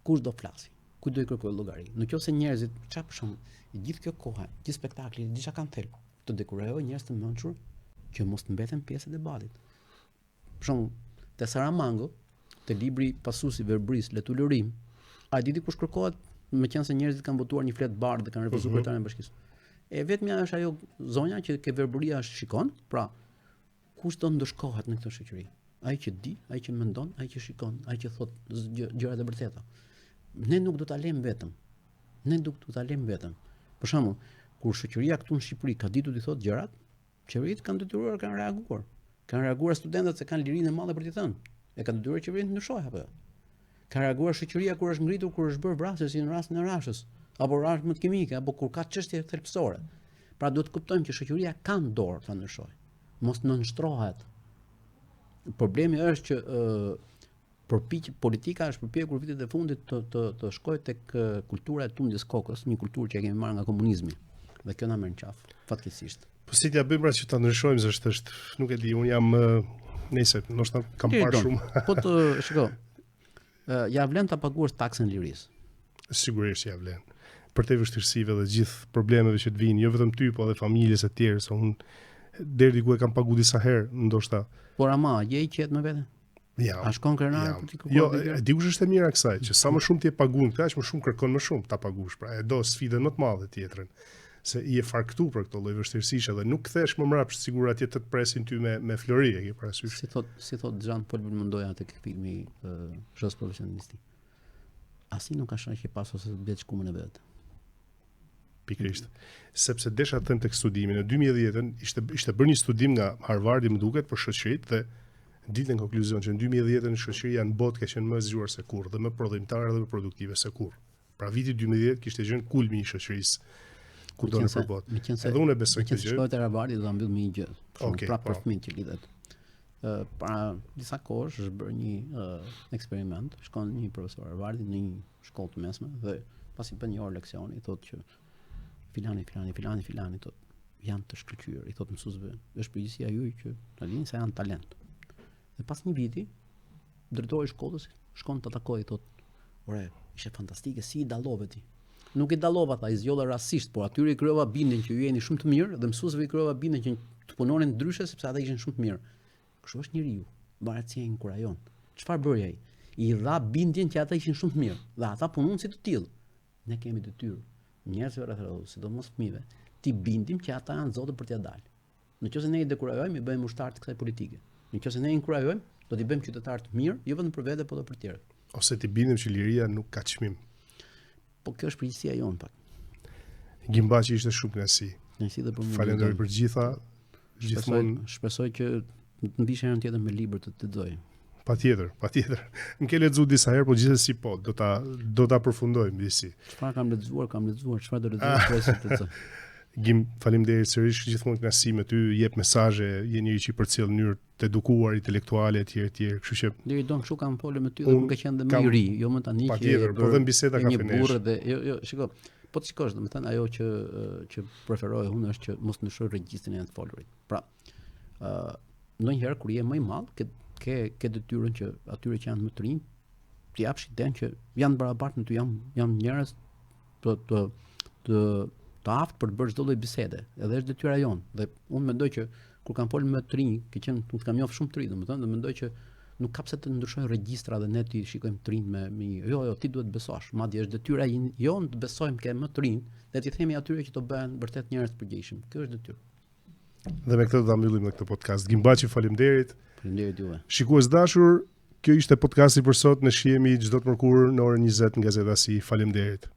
kush do flasi, ku do I kërkoj llogari. Nëse njerëzit, çfarë për shembull, gjithë kjo kohë, gjithë spektakli, diçka kanë thelb, të dekurojë njerëz të mençur që mos të mbeten pjesë e debatit. Për shembull, te Saramango, te libri Pasuesi Verbris, Letulërim, a di kush kërkohet, meqense njerëzit kanë votuar një flet bardhë dhe kanë refuzuar kryetarin e bashkisë. E vetmja është ajo zonja që ke verbëria shikon, pra kush do ndëshkohet në këtë shoqëri? Ai që di, ai që mendon, ai që shikon, ai që thot gjërat e vërteta. Ne nuk do ta lejmë vetëm. Për shembull, kur shoqëria këtu në Shqipëri ka ditur të thotë gjërat, qeveritë kanë detyruar, kanë reaguar. Kanë reaguar studentët se kanë lirinë e madhe për t'i thënë. E kanë detyruar qeverinë të ndryshojë apo jo? Ka reaguar shoqëria kur është ngritur, kur është bërë vrasje si në rastin e Rashës, apo rrashë më të kimike, apo kur ka çështje thelbësore. Pra duhet të kuptojmë që shoqëria ka në dorë ta ndryshojë. Mos nënshtrohet. Problemi është që politika është përpjekur vitet e fundit të shkojë tek kultura e tumdjes kokës, një kulturë që e kemi marrë nga komunizmi. Dhe kjo na merr në qafë, fatkeqësisht. Po si t'ja bëjmë pra që ta ndryshojmë, është nuk e di, unë jam nëse ndoshta kam parë shumë. Po të shiko. Ja vlen ta paguash taksën lirisë. Sigurisht ja vlen. Për te vështirësive dhe gjithë problemeve që të vinë, jo vetëm ty, po edhe familjes e tjerë, se unë deri diku e kam pagu disa herë, ndoshta. Por ama, je I qetë me vete? Ja. A shkon krenar për t'i kërkuar? Jo, e di kush është e mira kësaj, që sa më shumë ti e paguën këtë, aq më shumë kërkon më shumë ta paguash. Pra e do sfidën më të madhe tjetrën. Se I e farktu për këto lloj vështirësishe dhe nuk kthesh më mbrapsht sigur atje të presin ty me flori, e ke parasysh. Si thot Xhan Polbi mendoja tek filmi Zhos profesionisti. Asi nuk ka shans që pas ose të bëj shkumën e vet. Pikërisht. Sepse desha të them tek studimi në 2010-ën ishte bërë një studim nga Harvardi më duket për shoqëritë dhe ditën konkluzion që në 2010-ën shoqëria në botë ka qenë më e zgjuar se kurrë dhe më prodhimtare dhe më produktive se kurrë. Pra viti 2010 kishte qenë kulmi I shoqërisë kudo në botë. Edhe unë besoj këtë gjë. Shkoj te Harvardi do ta mbyll me një gjë. Pra për fëmijët që lidhet. Para disa kohësh është bërë një eksperiment. Shkon një profesor Harvardi në një shkollë të mesme dhe pasi bën një orë leksioni, thotë që filani thotë janë të shkëlqyer, I thotë mësuesve, është përgjegjësia juaj që ta lini se janë talent. Dhe pas një viti, drejtori I shkollës shkon të takojë, thotë, "Ore, ishte fantastike, si I dallove ti?" Nuk I dallova, tha, I zgjolla rastisht, por atyre I krijova bindjen që ju jeni shumë të mirë dhe mësuesve I krijova bindjen që të punonin ndryshe sepse ata ishin shumë të mirë. Kështu është njeriu. Baratësia I inkurajon. Çfarë bëri ai? I dha bindjen që ata ishin shumë të mirë dhe ata punon si të tillë. Ne kemi detyrë, njerëzve rreth rreth, sidomos fëmijëve, ti bindim që ata janë zotë për t'ia dalë. Nëse ne I dekurajojmë, I bëjmë ushtar të kësaj politike. Nëse ne I inkurajojmë, do t'i bëjmë qytetar të mirë, jo vetëm për vete, por edhe për tjerë. Ose ti bindim që liria nuk ka çmim. Po kjo është përgjegjësia jonë pak. Gimbaçi ishte shumë kënaqësi. Kënaqësi dhe për mua. Falenderoj për gjitha. Gjithmonë shpresoj që të mbish herën tjetër me libër të lexoj. Patjetër. Më ke lexuar disa herë, po gjithsesi po, do ta përfundoj mbisi. Çfarë kam lexuar, çfarë do lexoj, presoj të lexoj. Gim, faleminderit sërish, gjithmonë kënaqësi me ty, jep mesazhe, je njëri që I përcjell në mënyrë të edukuar, intelektuale etj, kështu që deri don kështu kam folur me ty dhe nuk e qenë dhe më I ri, jo më tani që patjetër, po dhe biseda ka një burrë dhe jo, shiko, po të shikosh, domethënë ajo që preferoj unë është që mos ndryshoj regjistrin e të folurit. Pra, ndonjëherë kur je më I madh, ke detyrën që atyre që janë më të rinj, t'i japsh idenë që janë barabartë me ty, janë njerëz të aftë për të bërë çdo lloj bisede. Edhe është detyra jonë. Dhe unë mendoj që kur kam folur me të rinj, që qenë kam njoft shumë të rinj, domethënë, dhe mendoj që nuk ka pse të ndryshojnë regjistra dhe ne ti shikojmë të rinj me jo, ti duhet besosh. Madje është detyra jonë të besojmë ke më të rinj dhe ti themi atyre që të bëhen vërtet njerëz të përgjegjshëm. Kjo është detyrë. Dhe me këtë do ta mbyllim me këtë podcast. Gimbaçi, faleminderit. Faleminderit juve. Shikues dashur, kjo ishte podcasti për sot. Ne shihemi çdo të mërkurë në orën 20 nga Gazeta Si. Faleminderit.